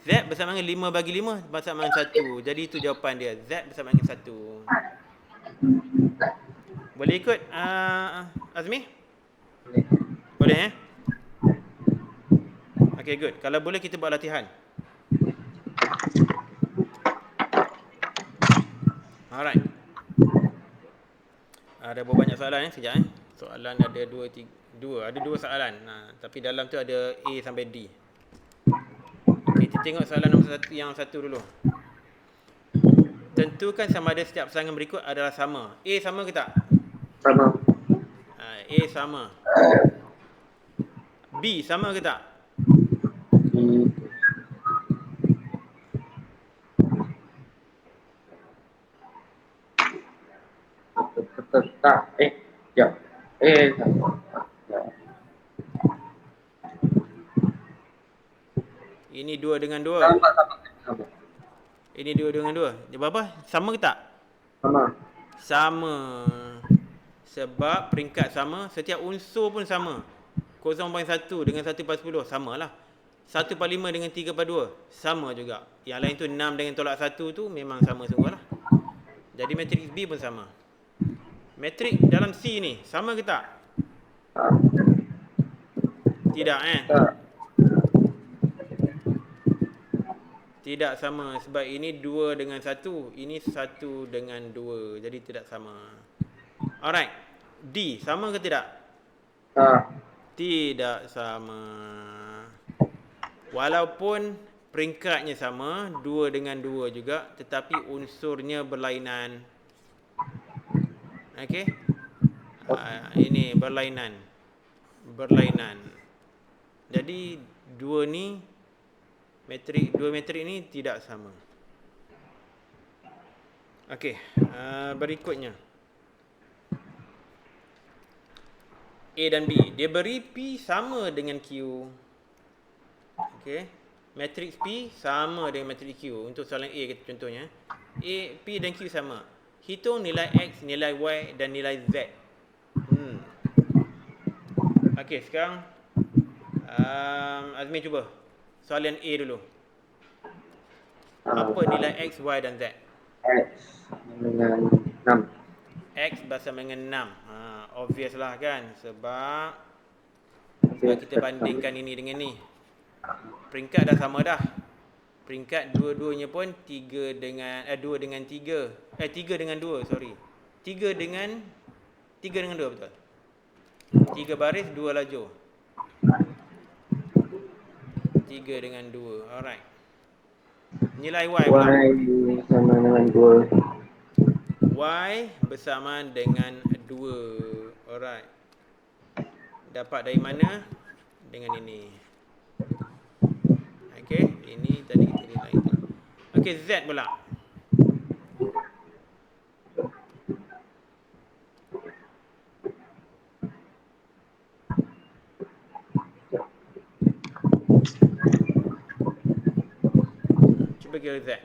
Z bersama dengan 5 bagi 5 bersama dengan 1. Jadi itu jawapan dia. Z bersama dengan 1. Boleh ikut Azmi? Boleh Okay, good. Kalau boleh kita buat latihan. Alright. Ada banyak soalan sekejap Soalan ada 2 soalan. Tapi dalam tu ada A sampai D. Okay, kita tengok soalan nombor yang satu dulu. Tentukan sama ada setiap pasangan berikut adalah sama. A sama ke tak? Sama. A sama. B sama ke tak? Tak. Sekejap. Sama. Ini 2 dengan 2. Sama. Ini 2 dengan 2. Jawab apa? Sama ke tak? Sama. Sama. Sebab peringkat sama, setiap unsur pun sama. 0.1 dengan 1/10 samalah. 1/5 dengan 3/2 sama juga. Yang lain tu 6 dengan tolak 1 tu memang sama semua lah. Jadi matriks B pun sama. Matrik dalam C ni sama ke tak? Tidak Tidak sama sebab ini 2 dengan 1, ini 1 dengan 2. Jadi tidak sama. Alright. D sama ke tidak? Tidak sama. Walaupun peringkatnya sama, 2 dengan 2 juga, tetapi unsurnya berlainan. Okey. Ini berlainan. Jadi 2 matrik ni tidak sama. Okey, berikutnya. A dan B. Dia beri P sama dengan Q. Okey. Matriks P sama dengan matriks Q. Untuk soalan A contohnya. P dan Q sama. Hitung nilai X, nilai Y dan nilai Z. Okey, sekarang Azmi cuba. Soalan A dulu. Apa nilai X, Y dan Z? X dengan 6. X bersama dengan 6. Obvious lah kan. Sebab kita bandingkan ini dengan ni. Peringkat dah sama dah. Peringkat dua-duanya pun 2 dengan 3. 3 dengan 2, sorry. 3 dengan 2 betul. 3 baris, 2 lajur. 3 dengan 2. Alright. Nilai Y pula. Y sama dengan 2. Y bersama dengan 2. Alright. Dapat dari mana? Dengan ini. Okey, ini tadi kita nilai itu. Okey, Z pula. Cuba kira Z.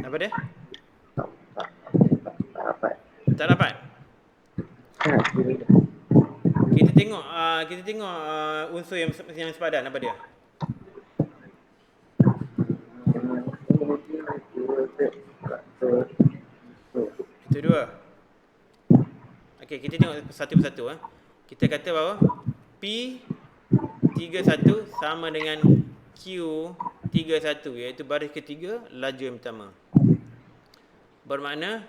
Apa dia? Tak dapat. Okey, kita tengok unsur yang sepadan apa dia? Itu dua. Okey, kita tengok satu persatu. Kita kata bahawa P31 sama dengan Q31, iaitu baris ketiga laju yang pertama. Bermakna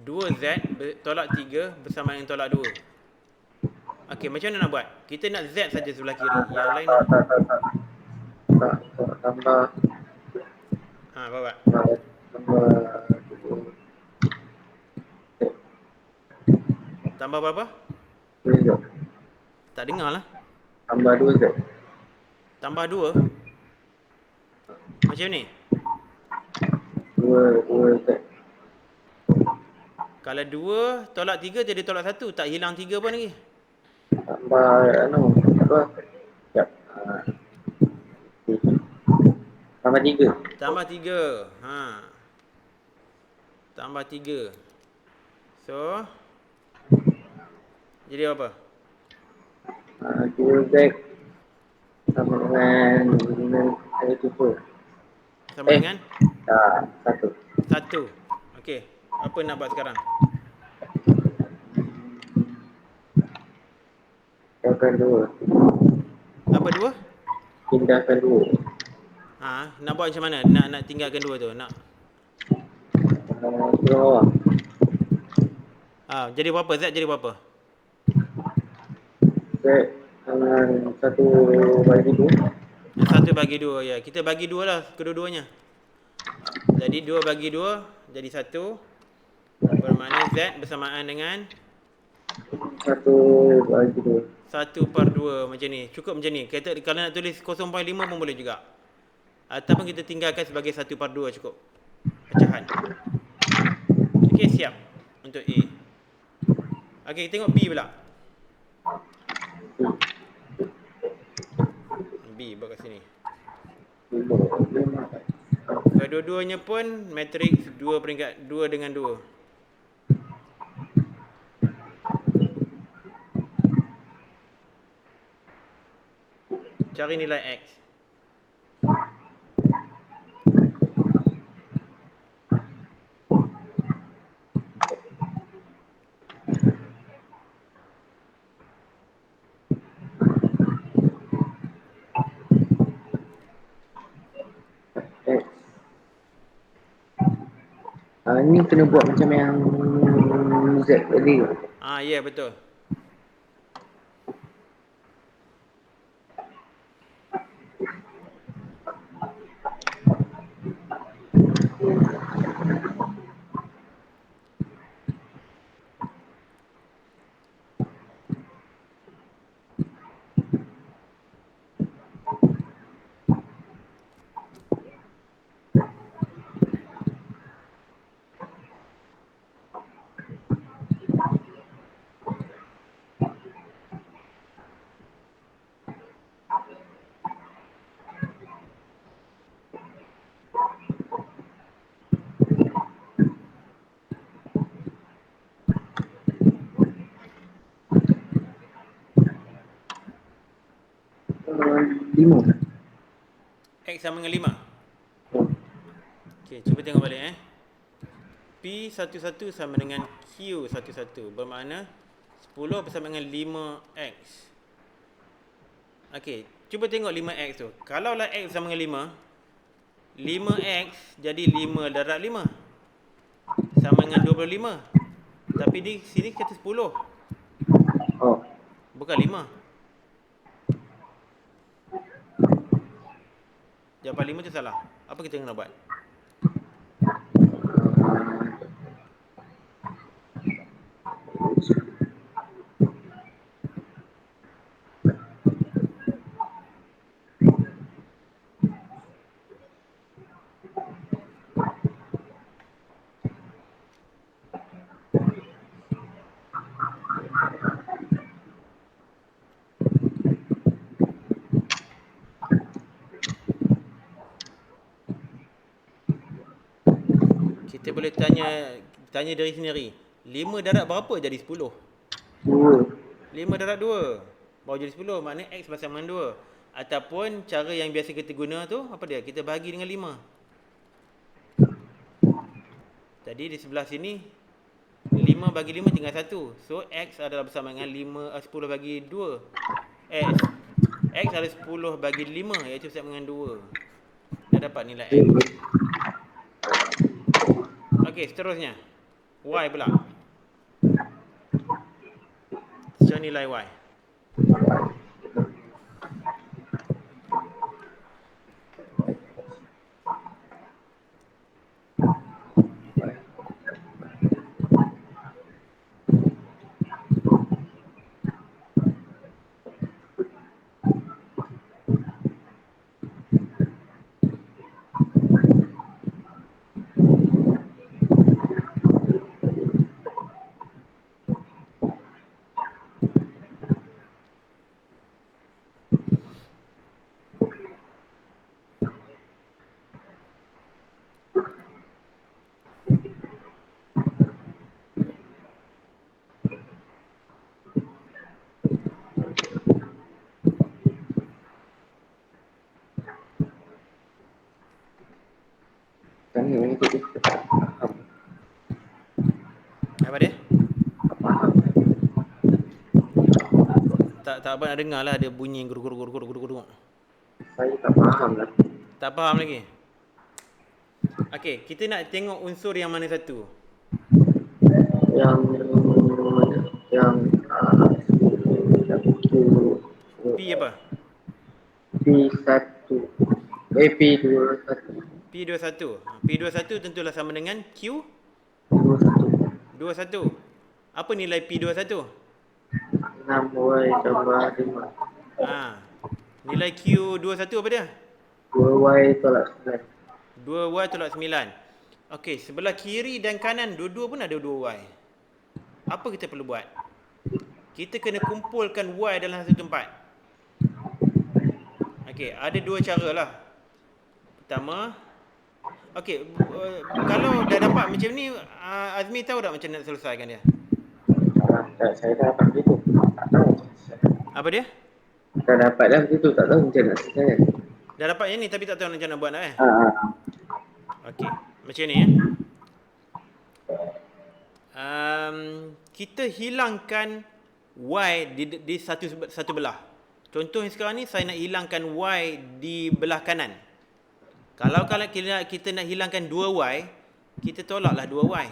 2Z tolak 3 bersama dengan tolak 2. Okey, macam mana nak buat? Kita nak Z saja sebelah kiri. Yang lain Tak, tambah apa buat? Tambah berapa? 2Z. Tak dengar lah. Tambah 2Z. Tambah 2. Macam ni. 2Z. Kalau 2 tolak 3 jadi tolak 1, tak hilang 3 pun lagi. Tambah apa? Sekejap. Tambah 3. Tambah 3. Tambah 3. So jadi apa? 2Z sama dengan cuba. Sama dengan Tak, 1. 1. Okey, apa nak buat sekarang? Pindahkan 2. Apa 2? Pindahkan 2. Nak buat macam mana? Nak tinggalkan 2 tu. Nak Ke bawah. jadi berapa? Z jadi berapa? Z dengan 1 bagi 2. 1 bagi 2, ya. Kita bagi 2 lah kedua-duanya. Jadi 2 bagi 2 jadi 1. Bermakna Z bersamaan dengan 1 bagi 2. 1/2 macam ni. Cukup macam ni. Kalau nak tulis 0.5 pun boleh juga. Ataupun kita tinggalkan sebagai 1/2 cukup. Pecahan. Okey, siap untuk A. Okey, kita tengok B pula. B buat kat sini. Kedua-duanya pun matriks 2 peringkat 2 dengan 2. Cari nilai X. Ni kena buat macam yang Z tadi. Ya, betul. Lima. X sama dengan 5. Okey, cuba tengok balik P11 sama dengan Q11. Bermakna 10 bersama dengan 5X. Okey, cuba tengok 5X tu. Kalaulah X sama dengan 5, 5X jadi 5 darab 5. Sama dengan 25. Tapi di sini kata 10. Bukan 5. Jawapan 5 tu salah. Apa kita kena buat? Kita boleh tanya diri sendiri. 5 darab berapa jadi 10? 2. 5 darab 2 baru jadi 10. Maknanya X bersama dengan 2. Ataupun cara yang biasa kita guna tu, apa dia? Kita bahagi dengan 5. Jadi di sebelah sini 5 bagi 5 tinggal 1. So X adalah bersama dengan 10 bagi 2. X adalah 10 bagi 5, iaitu bersama dengan 2. Dah dapat nilai X. Okey, seterusnya Y pula. So nilai Y. Tanya yang itu dia tak faham. Apa dia? Tak apa nak dengar lah, dia bunyi guruk. Saya tak faham lah. Tak faham lagi. Okey, kita nak tengok unsur yang mana satu? Yang yang P apa? P1 P21 P21. P21 tentulah sama dengan Q 21. Apa nilai P21? 6Y tambah 5. Nilai Q21 apa dia? 2Y tolak 9. 2Y tolak 9. Okey, sebelah kiri dan kanan dua-dua pun ada 2Y. Apa kita perlu buat? Kita kena kumpulkan Y dalam satu tempat. Okey, ada dua cara lah. Pertama, okey, kalau dah dapat macam ni, Azmi tahu tak macam nak selesaikan dia? Saya dah dapat begitu. Tak tahu. Apa dia? Dah dapat dah begitu. Tak tahu macam nak selesaikan. Dah dapat yang ni tapi tak tahu macam nak buat nak Okey, macam ni kita hilangkan Y di satu belah. Contoh sekarang ni saya nak hilangkan Y di belah kanan. Kalau kita nak hilangkan 2Y, kita tolaklah 2Y.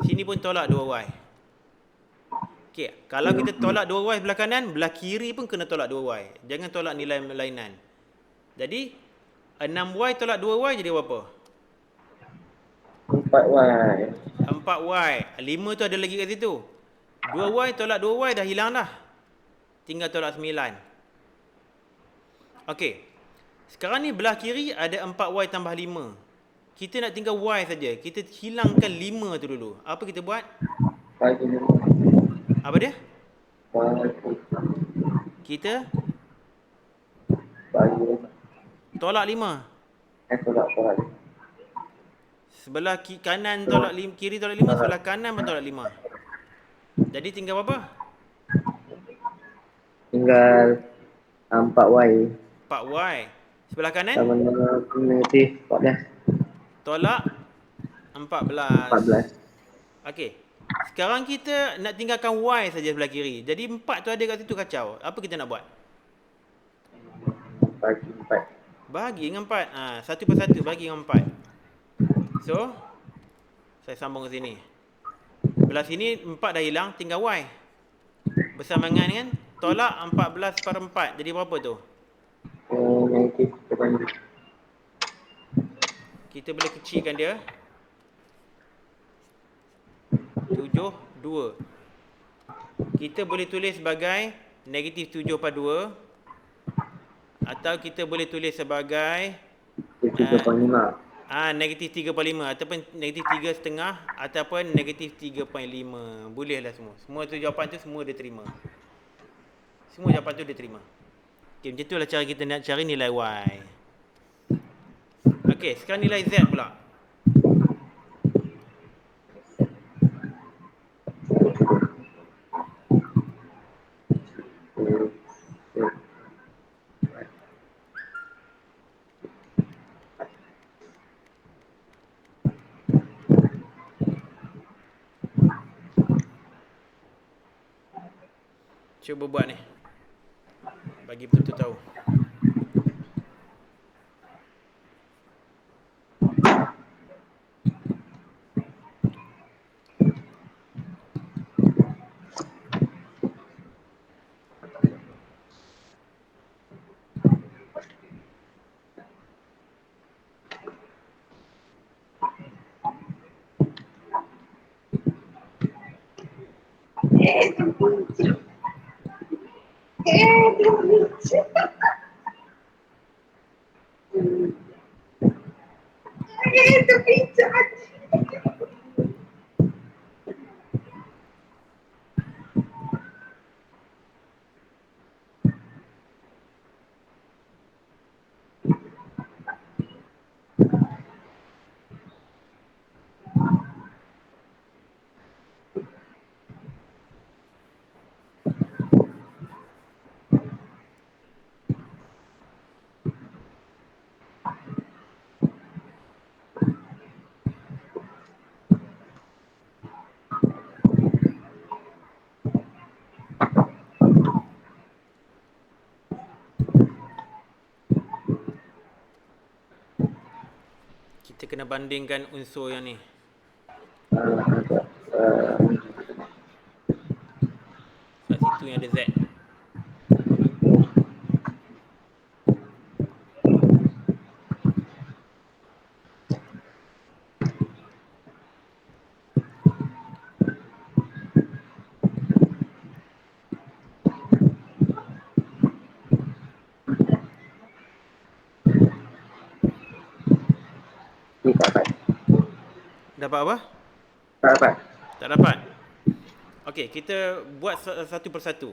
Sini pun tolak 2Y. Okey, kalau kita tolak 2Y belah kanan, belah kiri pun kena tolak 2Y. Jangan tolak nilai lainan. Jadi 6Y tolak 2Y jadi berapa? 4Y. 4Y. 5 tu ada lagi kat situ. 2Y tolak 2Y dah hilang dah. Tinggal tolak 9. Okey. Sekarang ni belah kiri ada 4Y tambah 5. Kita nak tinggal Y saja. Kita hilangkan 5 tu dulu. Apa kita buat? Bagi 5. Apa dia? Bagi. Kita Bagi 5. tolak 5. Tolak 5. Sebelah kanan tolak 5, kiri tolak 5, sebelah kanan pun tolak 5. Jadi tinggal berapa? Tinggal 4Y. 4Y. Sebelah kanan? Sama dengan negatif 14. Tolak 14. 14. Okey. Sekarang kita nak tinggalkan Y saja sebelah kiri. Jadi 4 tu ada kat situ kacau. Apa kita nak buat? Bagi 4. Bahagi dengan 4. Satu per satu bagi dengan 4. So, saya sambung ke sini. Belah sini 4 dah hilang, tinggal Y. Bersama dengan tolak 14/4. Jadi berapa tu? Negatif terbalik. Kita boleh kecilkan dia. 7, 2. Kita boleh tulis sebagai negatif 7/2. Atau kita boleh tulis sebagai 3.5. negatif 3/5 ataupun negatif 3.5 ataupun negatif 3.5. Bolehlah semua. Semua tu jawapan tu semua dia terima. Semua jawapan tu dia terima. Okey, macam itulah cara kita nak cari nilai Y. Okey, sekarang nilai Z pula. cuba buat ni. Bagi betul-betul tahu. Kita kena bandingkan unsur yang ni. Kat situ yang ada Z. Tak dapat. Dapat apa? Tak dapat. Tak dapat. Okey, kita buat satu persatu.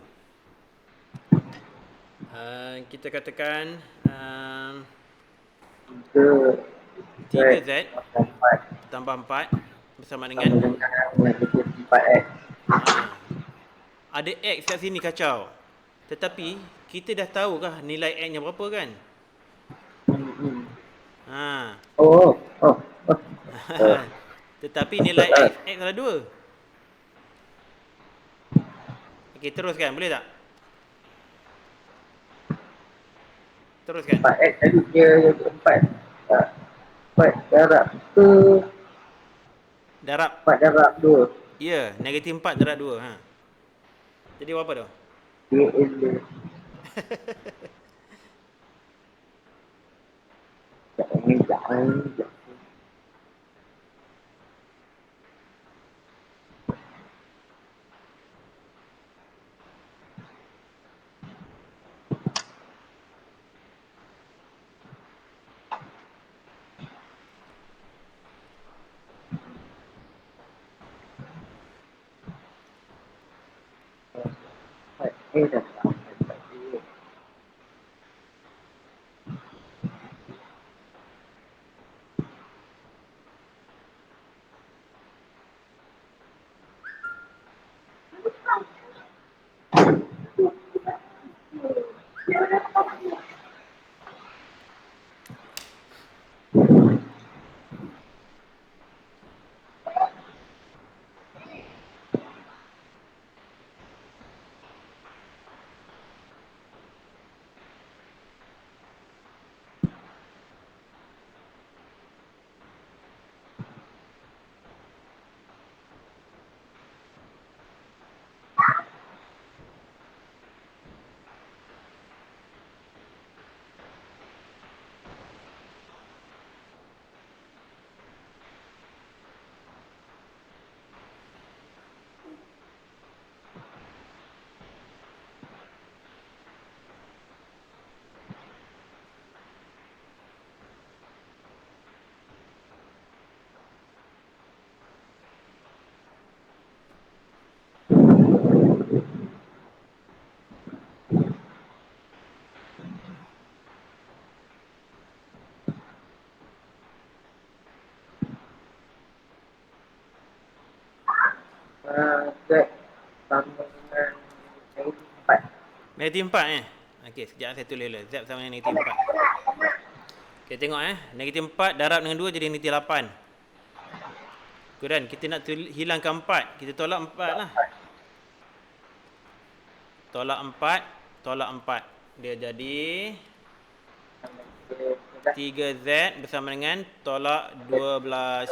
Kita katakan 3Z tambah 4 bersama dengan negatif 4X. ada X kat sini kacau. Tetapi kita dah tahu kah nilai X-nya berapa kan? Oh. Tetapi nilai X adalah 2. Okey, teruskan. Boleh tak? Teruskan. 4X tadi dia 4. 4 darab ke? Darab. 4 darab 2. Ya, negatif 4 darab 2. Jadi berapa tu? Dia dia. Jangan. Z sama dengan negatif 4. Negatif 4 Okey, sekejap saya tulis dulu. Z sama dengan negatif 4. Okey, tengok negatif 4 darab dengan 2 jadi negatif 8. Kemudian kita nak hilangkan 4, kita tolak 4 lah. tolak 4, tolak 4. Dia jadi 3Z bersama dengan tolak 12.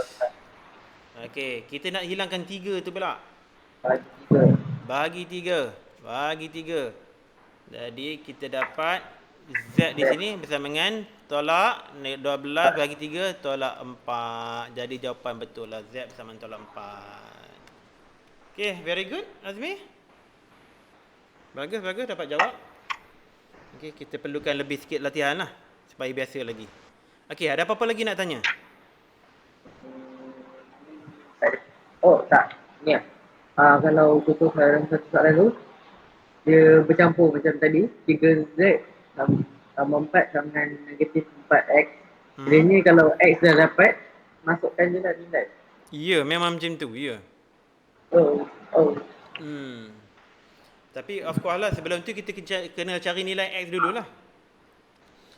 Okey, kita nak hilangkan 3 tu pula. Bagi 3. Bagi 3. Jadi kita dapat Z di sini bersama dengan tolak 12 bagi 3 tolak 4. Jadi jawapan betul lah Z bersama tolak 4. Okey, very good Azmi. Bagus dapat jawab. Okey, kita perlukan lebih sikit latihan lah supaya biasa lagi. Okey, ada apa-apa lagi nak tanya? Oh tak, ni kalau contoh dalam satu soalan tu, dia bercampur macam tadi, 3Z tambah 4 sama dengan negatif 4X. Jadi ni kalau X dah dapat, masukkan je lah nilai. Ya, memang macam tu, ya. Oh. Tapi of course lah, sebelum tu kita kena cari nilai X dululah.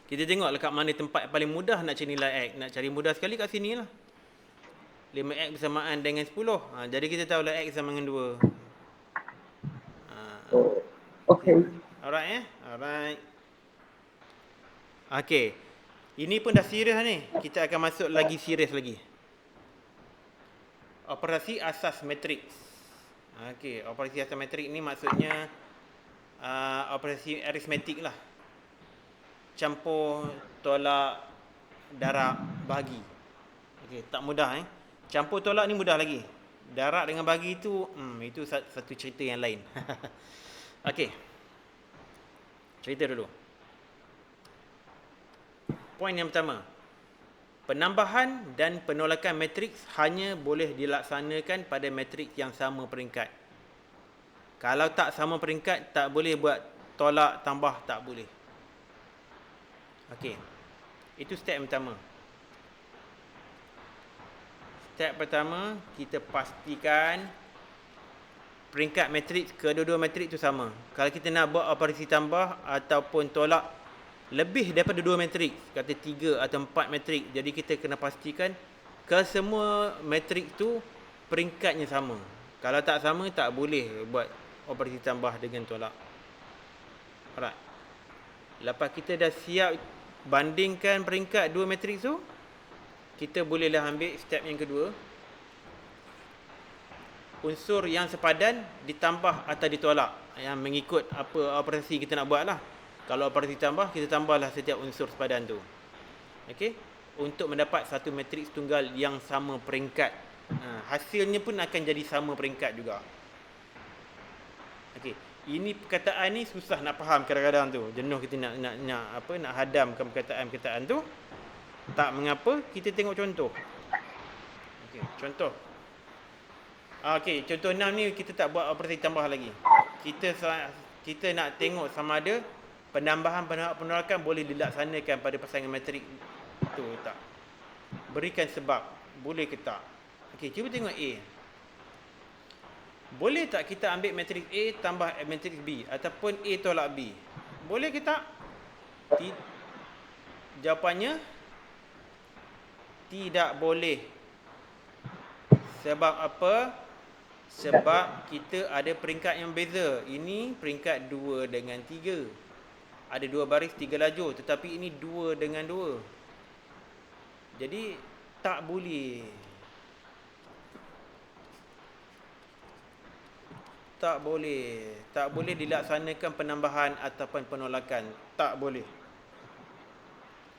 Kita tengok kat mana tempat paling mudah nak cari nilai X. Nak cari mudah sekali kat sini lah. 5X bersamaan dengan 10. Jadi kita tahu lah X sama dengan 2. Okay. Alright Alright. Okay. Ini pun dah serius ni. Kita akan masuk lagi serius lagi. Operasi asas matriks. Okay. Operasi asas matriks ni maksudnya operasi aritmetik lah. Campur, tolak, darab, bahagi. Okay. Tak mudah Campur tolak ni mudah lagi. Darab dengan bahagi itu satu cerita yang lain. Okey. Cerita dulu. Poin yang pertama. Penambahan dan penolakan matriks hanya boleh dilaksanakan pada matriks yang sama peringkat. Kalau tak sama peringkat, tak boleh buat tolak tambah, tak boleh. Okey. Itu step pertama. Step pertama, kita pastikan peringkat matriks, kedua-dua matriks itu sama. Kalau kita nak buat operasi tambah ataupun tolak lebih daripada 2 matriks, kata 3 atau 4 matriks, jadi kita kena pastikan kesemua matriks tu peringkatnya sama. Kalau tak sama, tak boleh buat operasi tambah dengan tolak. Alright. Lepas kita dah siap bandingkan peringkat 2 matriks tu, kita bolehlah ambil step yang kedua. Unsur yang sepadan ditambah atau ditolak, yang mengikut apa operasi kita nak buat lah. Kalau operasi tambah, kita tambahlah setiap unsur sepadan tu. Okey, untuk mendapat satu matriks tunggal yang sama peringkat. Hasilnya pun akan jadi sama peringkat juga. Okey, ini perkataan ni susah nak faham kadang-kadang tu. Jenuh kita nak hadamkan perkataan-perkataan tu. Tak mengapa, kita tengok contoh. Okey, contoh. Okey, contoh 6 ni kita tak buat operasi tambah lagi. Kita nak tengok sama ada penambahan penolakan boleh dilaksanakan pada pasangan matrik tu tak. Berikan sebab, boleh ke tak? Okey, cuba tengok A. Boleh tak kita ambil matrik A tambah matrik B ataupun A tolak B? Boleh ke tak? Jawapannya tidak boleh. Sebab apa? Sebab kita ada peringkat yang beza. Ini peringkat 2 dengan 3. Ada 2 baris 3 lajur, tetapi ini 2 dengan 2. Jadi tak boleh. Tak boleh dilaksanakan penambahan ataupun penolakan. Tak boleh.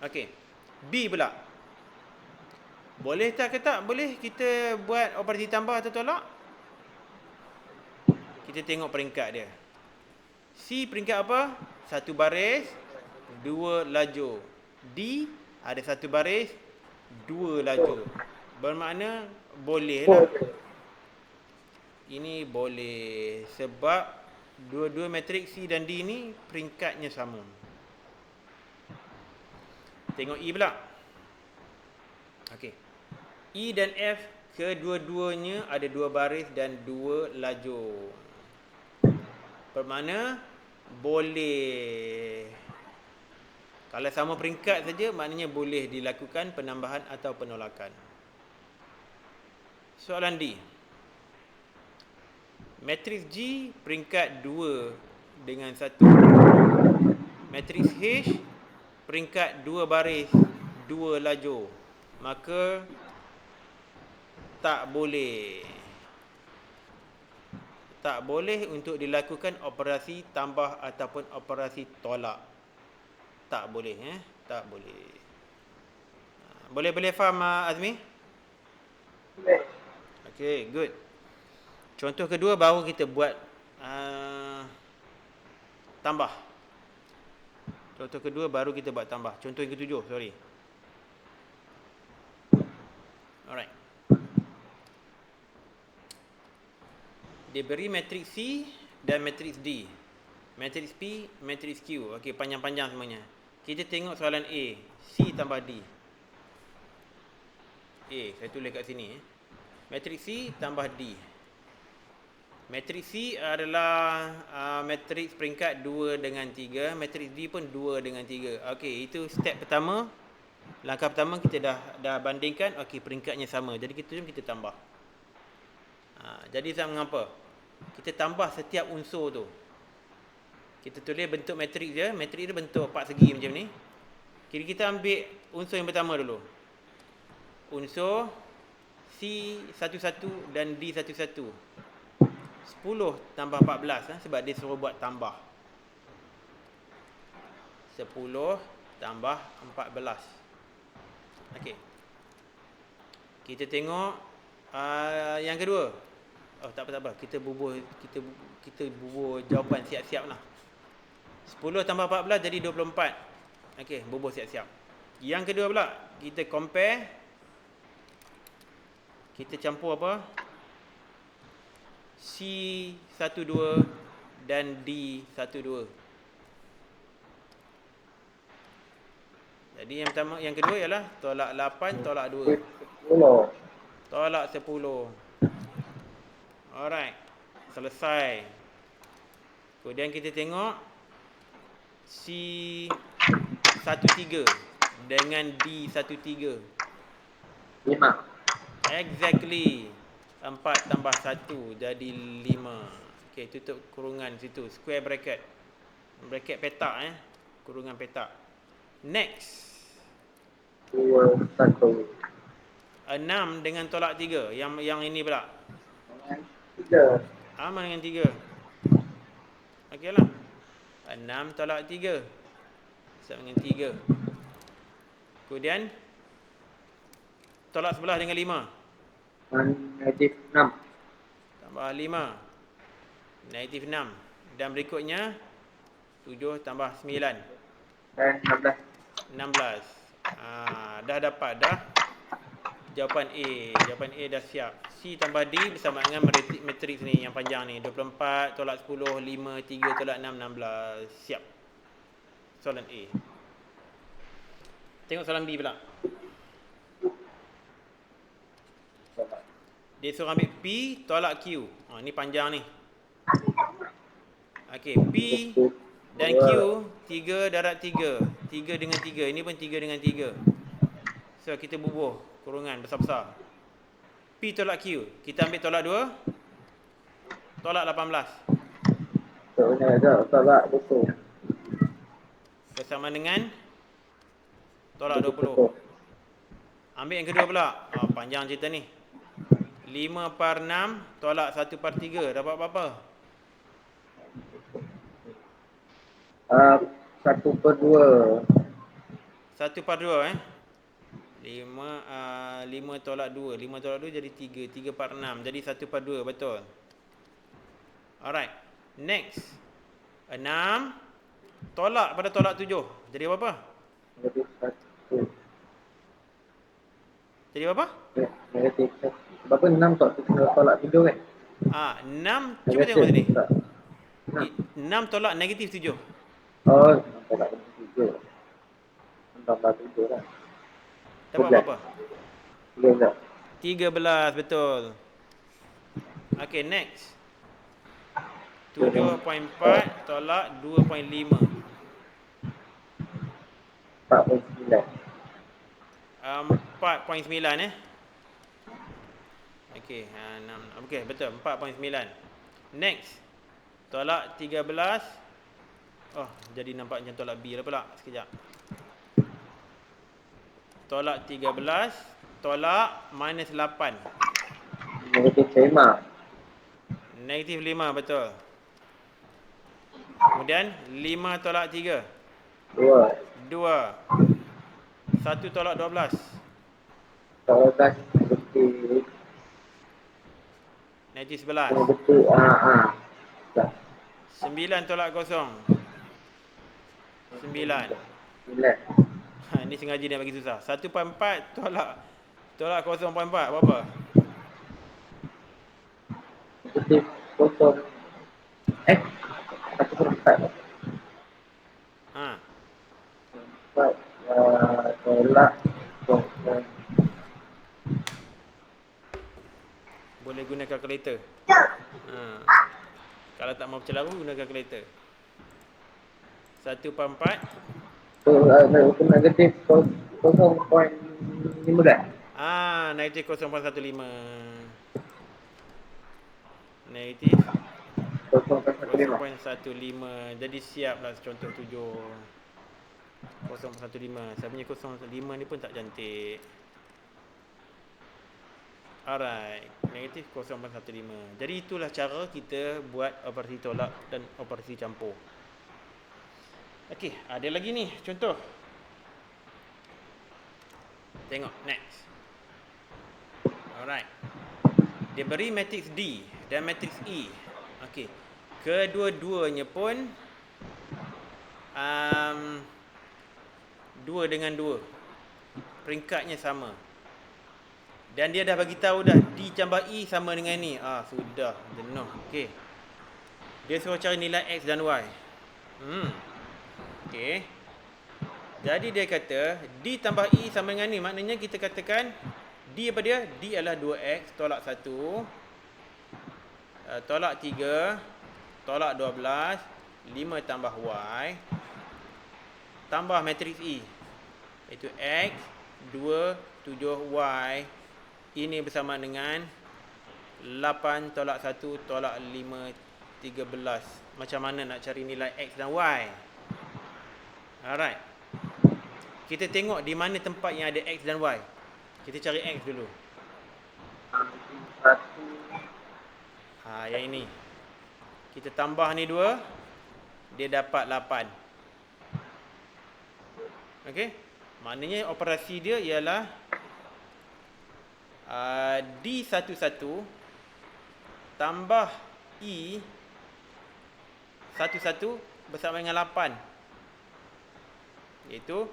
Okey. B pula. Boleh tak ke tak? Boleh kita buat operasi tambah atau tolak? Kita tengok peringkat dia. C peringkat apa? 1 baris, 2 lajur. D ada 1 baris, 2 lajur. Bermakna boleh lah. Ini boleh. Sebab dua-dua matrik C dan D ni peringkatnya sama. Tengok E pula. Okey. E dan F kedua-duanya ada 2 baris dan 2 lajur. Bermakna boleh. Kalau sama peringkat saja, maknanya boleh dilakukan penambahan atau penolakan. Soalan D. Matriks G peringkat 2 dengan 1. Matriks H peringkat 2 baris 2 lajur. Maka tak boleh untuk dilakukan operasi tambah ataupun operasi tolak. Tak boleh, tak boleh. Boleh faham, Azmi? Boleh. Okay, good. Contoh kedua baru kita buat tambah. Contoh kedua baru kita buat tambah. Contoh yang ketujuh, sorry. Alright. Diberi matriks C dan matriks D. Matriks P, matriks Q. Okey, panjang-panjang semuanya. Kita tengok soalan A. C tambah D. A, saya tulis kat sini. Matriks C tambah D. Matriks C adalah matriks peringkat 2 dengan 3. Matriks D pun 2 dengan 3. Okey, itu step pertama. Langkah pertama kita dah bandingkan. Okey, peringkatnya sama. Jadi kita tambah. Jadi saya mengapa? Kita tambah setiap unsur tu. Kita tulis bentuk matriks dia. Matriks dia bentuk 4 segi macam ni. Kira kita ambil unsur yang pertama dulu. Unsur C11 dan D11. 10 tambah 14 sebab dia suruh buat tambah. 10 tambah 14. Okey. Kita tengok yang kedua. Oh, tak apa. Kita bubuh jawapan siap-siap lah. 10 tambah 14 jadi 24. Okey, bubuh siap-siap. Yang kedua pula, kita compare. Kita campur apa? C12 dan D12. Jadi yang kedua ialah tolak 8 tolak 2. 10. Tolak 10. Alright. Selesai. Kemudian kita tengok C13 dengan D13. 5. Exactly. 4 tambah 1 jadi 5. Okey, tutup kurungan situ. Square bracket. Bracket petak kurungan petak. Next. 2, 1. 6 dengan tolak 3. Yang ini pula. 3. Sama dengan 3. Okeylah. 6 tolak 3. Sama dengan 3. Kemudian tolak sebelah dengan 5. Negatif 6. Tambah 5. Negatif 6. Dan berikutnya 7 tambah 9. Dan 16. 16. Dah dapat dah. Jawapan A. Jawapan A dah siap. C tambah D bersama dengan matriks ni yang panjang ni. 24 tolak 10, 5, 3 tolak 6, 16. Siap. Soalan A. Tengok soalan B pula. Dia suruh ambil P tolak Q. Ni panjang ni. Okey, P dan Q 3 darab 3. 3 dengan 3. Ini pun 3 dengan 3. So kita bubuh kurungan besar-besar. P tolak Q. Kita ambil tolak 2. Tolak 18. Tolak 20. Bersama dengan tolak 20. Ambil yang kedua pula. Panjang cerita ni. 5/6 tolak 1/3. Dapat berapa? 1/2. 1/2 5 tolak 2. 5 tolak 2 jadi 3. 3/6 jadi 1/2. Betul. Alright. Next. 6 tolak pada tolak 7. Jadi berapa? Negatif 1. Jadi berapa? Negatif 1. Sebab 6 tolak 7 kan? 6. Cuba tengok sini. 6 tolak negatif 7. Oh, 6 tolak negatif 7. 6 tambah 7 lah. Dapat berapa? 13. 13, betul. Okay, next. 7.4 tolak 2.5. 4.9. 4.9 Okey, 6. Okey, betul. 4.9. Next. Tolak 13 Oh, jadi nampak macam tolak B lah pula. Sekejap. Tolak 13, tolak minus 8. Negatif 5. Negatif 5, betul. Kemudian 5 tolak 3. 2. 2. 1 tolak 12. 12 negatif. Negatif 11. Negatif. Tak. 9 tolak 0. 9. 9. Ha, ini sengaja dia bagi susah. 1/4 tolak 0/4 berapa? Negatif 0. 1/4. Ha, 4. Tolak 0. boleh guna kalkulator. Ha. Kalau tak mau bercelaru, guna kalkulator. 1/4. Negatif 0.15. Negatif 0,15. Negatif 0.15. 0.15. Jadi siaplah contoh 7. 0,15. Saya punya 0,15 ni pun tak cantik. Alright, negatif 0,15. Jadi itulah cara kita buat operasi tolak dan operasi campur. Okey, ada lagi ni contoh. Tengok next. Alright. Dia beri matriks D dan matriks E. Okey. Kedua-duanya pun 2 dengan 2. Peringkatnya sama. Dan dia dah bagi tahu dah D tambah E sama dengan ni. Sudah jenuh. Okey. Dia suruh cari nilai X dan Y. Okey. Jadi dia kata D tambah E sama dengan ni. Maknanya kita katakan D apa dia? D adalah 2X tolak 1. Tolak 3. Tolak 12. 5 tambah Y. Tambah matriks E. Iaitu X, 2, 7, Y. Ini bersama dengan 8 tolak 1 tolak 5, 13. Macam mana nak cari nilai X dan Y? Alright. Kita tengok di mana tempat yang ada X dan Y. Kita cari X dulu. Yang ini. Kita tambah ni 2. Dia dapat 8. Okey. Maknanya operasi dia ialah D11 tambah E11 bersama dengan 8. Iaitu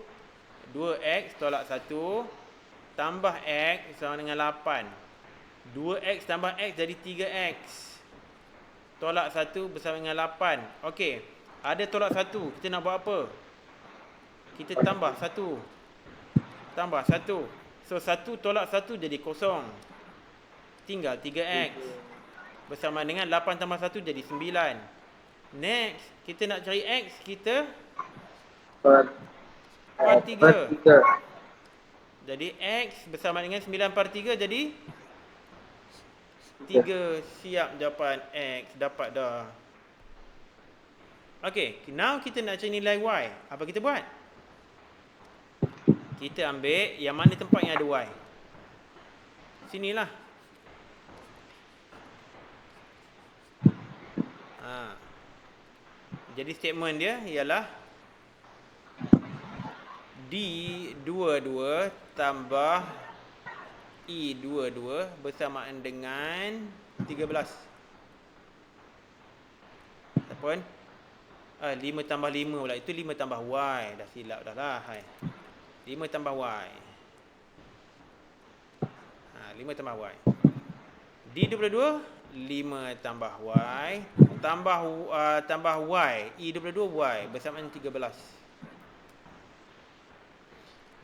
2X tolak 1 tambah X bersama dengan 8. 2X tambah X jadi 3X. Tolak 1 bersama dengan 8. Okey. Ada tolak 1. Kita nak buat apa? Kita tambah 1. Tambah 1. So 1 tolak 1 jadi 0. Tinggal 3X. Bersama dengan 8 tambah 1 jadi 9. Next. Kita nak cari X. Kita per 3. Jadi X bersama dengan 9 per 3 jadi 3. Siap jawapan X. Dapat dah. Okay. Now kita nak cari nilai Y. Apa kita buat? Kita ambil yang mana tempat yang ada Y. Sinilah. Jadi statement dia ialah D22 tambah E22 bersamaan dengan 13. Ataupun 5 tambah 5 pula. Itu 5 tambah Y. Dah silap dah lah. 5 tambah Y. 5 tambah Y. D22 5 tambah Y tambah Y. E22 Y bersamaan 13.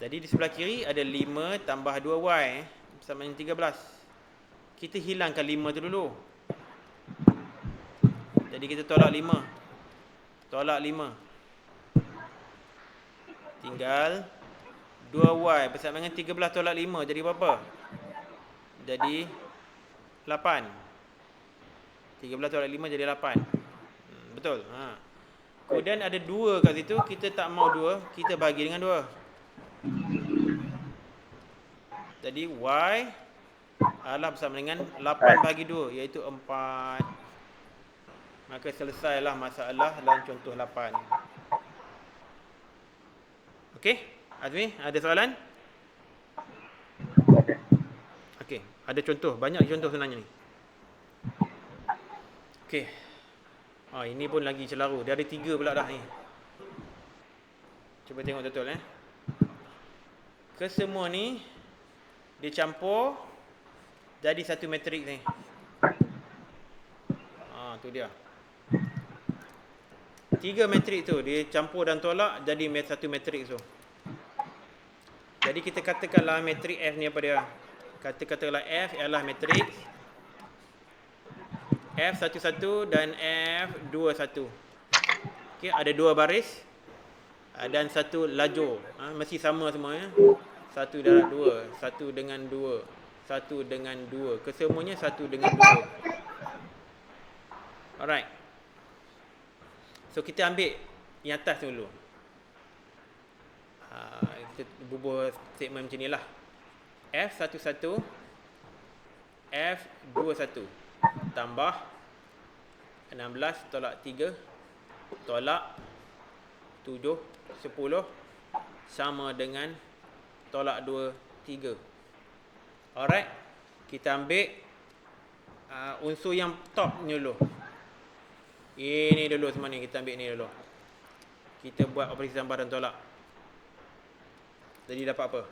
Jadi di sebelah kiri ada 5 tambah 2Y bersama dengan 13. Kita hilangkan 5 tu dulu. Jadi kita tolak 5. Tolak 5. Tinggal 2Y bersama dengan 13 tolak 5 jadi berapa? Jadi 8. 13 tolak 5 jadi 8. Betul. Kemudian ada 2 kat situ, kita tak mau 2, kita bagi dengan 2. Jadi Y adalah bersama dengan 8 bagi 2, iaitu 4. Maka selesailah masalah dalam contoh 8. Okey, Azmi, ada soalan? Okey, ada contoh, banyak contoh sebenarnya ni. Okey. Ini pun lagi celaru. Dia ada 3 pula dah ni. Cuba tengok betul Kesemua ni dicampur jadi satu matriks ni. Tu dia. 3 matriks tu dicampur dan tolak jadi satu matriks tu. Jadi kita katakanlah matriks F ni apa dia? Katakanlah F ialah matriks F11 dan F21. Okey, ada 2 baris dan 1 lajur. Mesti sama semua ya. 1 darab 2, 1 dengan 2, 1 dengan 2. Kesemuanya 1 dengan 2. Alright. So kita ambil yang atas dulu. Kita bubuh statement macam ni lah. F11 F21 tambah 16 tolak 3 tolak 7 10 sama dengan tolak 2 3. Alright. Kita ambil unsur yang top ni dulu. Ini dulu semua ni, kita ambil ni dulu. Kita buat operasi tambah dan tolak. Jadi dapat apa?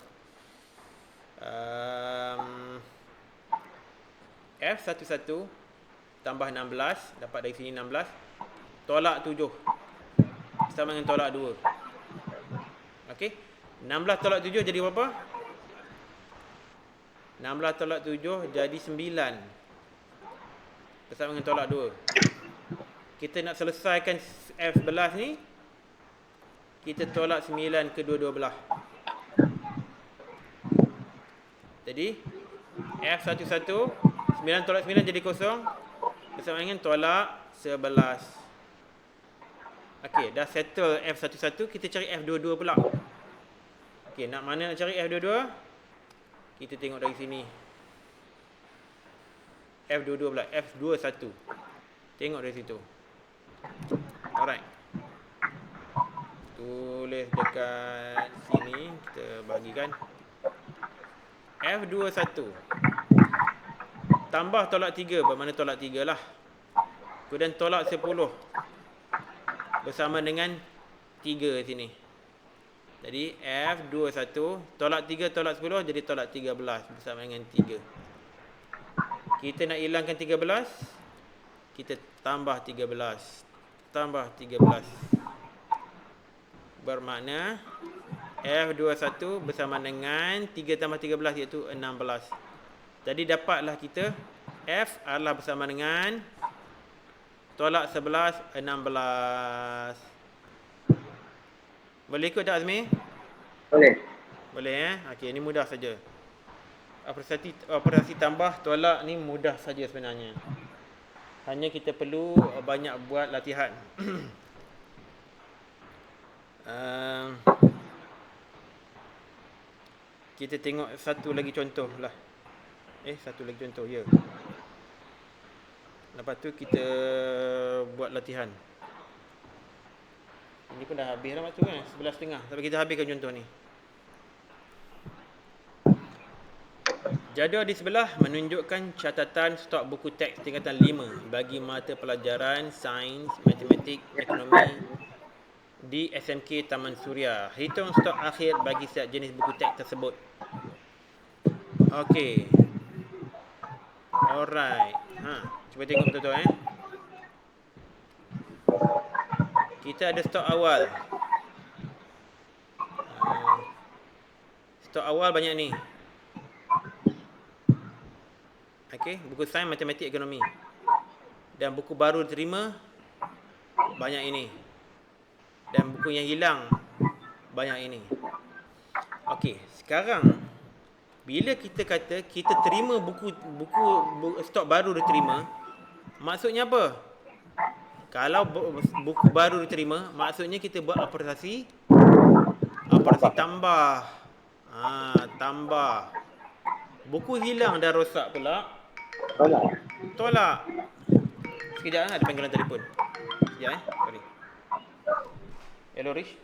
F11 tambah 16, dapat dari sini 16, tolak 7 sama dengan tolak 2. Okey, 16 tolak 7 jadi berapa? 16 tolak 7 jadi 9 bersama dengan tolak 2. Kita nak selesaikan F11 ni, kita tolak 9 kedua-dua belah. Jadi F11 9 tolak 9 jadi kosong bersama dengan tolak 11. Okey, dah settle F11, kita cari F22 pula. Okey, nak mana nak cari F22? Kita tengok dari sini. F22 pula, F21. Tengok dari situ. Alright. Tulis dekat sini, kita bagikan. F21 tambah tolak 3, bermakna tolak 3 lah. Kemudian tolak 10 bersama dengan 3 sini. Jadi F21 tolak 3 tolak 10 jadi tolak 13 bersama dengan 3. Kita nak hilangkan 13, kita tambah 13 tambah 13. Bermakna F21 bersama dengan 3 tambah 13 iaitu 16. Jadi dapatlah kita F adalah bersama dengan tolak 11, 16. Boleh ikut tak Azmi? Boleh. Boleh Okey, ini mudah saja. Operasi tambah tolak ni mudah saja sebenarnya. Hanya kita perlu banyak buat latihan. Kita tengok satu lagi contoh lah. Satu lagi contoh, ya. Lepas tu kita buat latihan. Ini pun dah habis dah waktu kan, 11.30. Sampai kita habiskan contoh ni. Jadual di sebelah menunjukkan catatan stok buku teks tingkatan 5 bagi mata pelajaran Sains, Matematik, Ekonomi di SMK Taman Suria. Hitung stok akhir bagi setiap jenis buku teks tersebut. Okey. Alright. Cuba tengok betul-betul Kita ada stok awal. Stok awal banyak ni. Okey, buku Sains, Matematik, Ekonomi. Dan buku baru diterima banyak ini. Dan buku yang hilang banyak ini. Okey, sekarang bila kita kata kita terima buku stok baru diterima, maksudnya apa? Kalau buku baru diterima, maksudnya kita buat operasi tambah. Tambah. Buku hilang dan rosak pula, Tolak. tolak. Sekejap, ada panggilan telefon. Sekejap, sorry. Hello, Rich.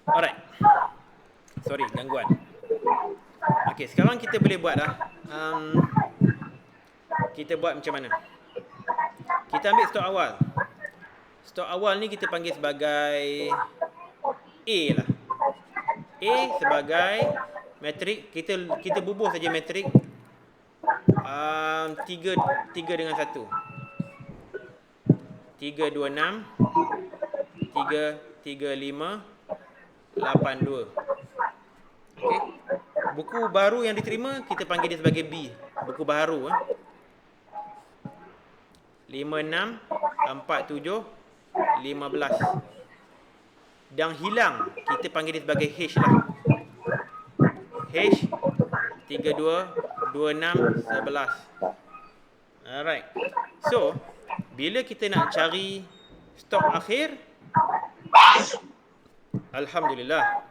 Alright. Sorry, gangguan. Okey, sekarang kita boleh buat dah. Kita buat macam mana? Kita ambil stok awal. Stok awal ni kita panggil sebagai A lah. A sebagai metrik. Kita bubuh saja metrik 3 dengan 1. 3, 2, 6. 3, 3, 5. 8, 2. Okey. Buku baru yang diterima, kita panggil dia sebagai B. Buku baru. 5, 6, 4, 7, 15. Dan hilang, kita panggil dia sebagai H lah. H, 3, 2, 2, 6, 11. Alright. So, bila kita nak cari stok akhir, Alhamdulillah.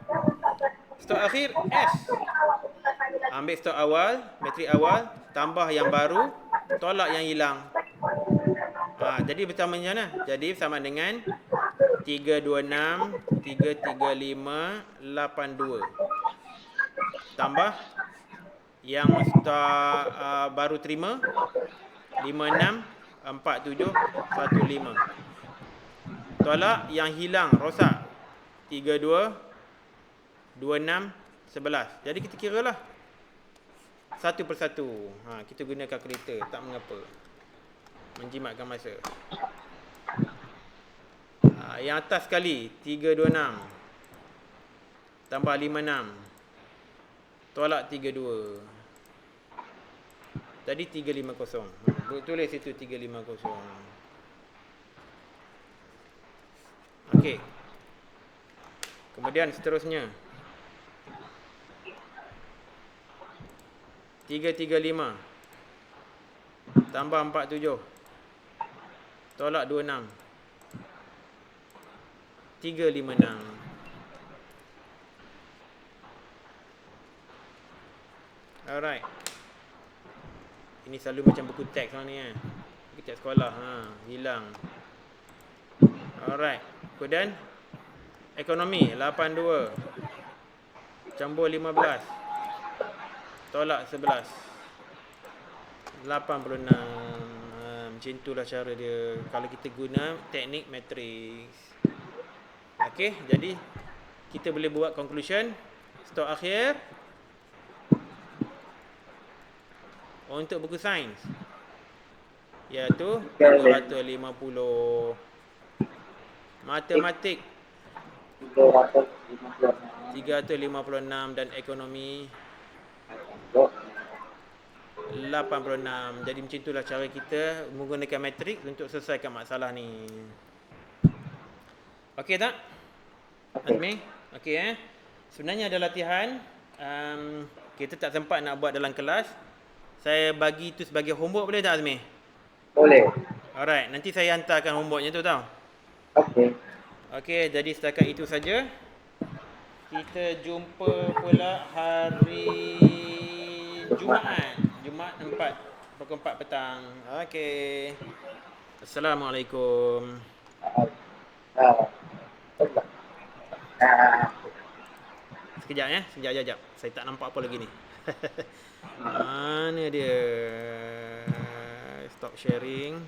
Stok akhir S. Ambil stok awal, metrik awal, tambah yang baru, tolak yang hilang. Jadi bersama macam mana? Jadi sama dengan 326, 335, 82. Tambah yang stok baru terima 56, 47, 15. Tolak yang hilang, rosak 32, 26, 11. Jadi kita kira lah satu persatu. Kita guna kalkulator, tak mengapa. Menjimatkan masa. Yang atas sekali 326 tambah 56 tolak 32. Tadi 350. Tulis situ 350. Okey. Kemudian seterusnya 335 tambah 47 tolak 26. 356. Alright. Ini selalu macam buku teks lah ni buku teks sekolah. Hilang. Alright. Kemudian ekonomi 82 campur 15 tolak 11. 86. Macam itulah cara dia kalau kita guna teknik matriks. Okey, jadi kita boleh buat conclusion stok akhir untuk buku sains iaitu 250. Matematik 356 dan ekonomi 86. Jadi macam itulah cara kita menggunakan matrik untuk selesaikan masalah ni. Okey tak? Azmi? Okey Sebenarnya ada latihan kita tak sempat nak buat dalam kelas. Saya bagi itu sebagai homework, boleh tak Azmi? Boleh. Alright, nanti saya hantarkan homeworknya tu tau. Okey. Okey, jadi setakat itu saja. Kita jumpa pula hari Jumaat 4 petang. Okey. Assalamualaikum. Sekejap sekejap. Saya tak nampak apa lagi ni. Mana dia? Stop sharing.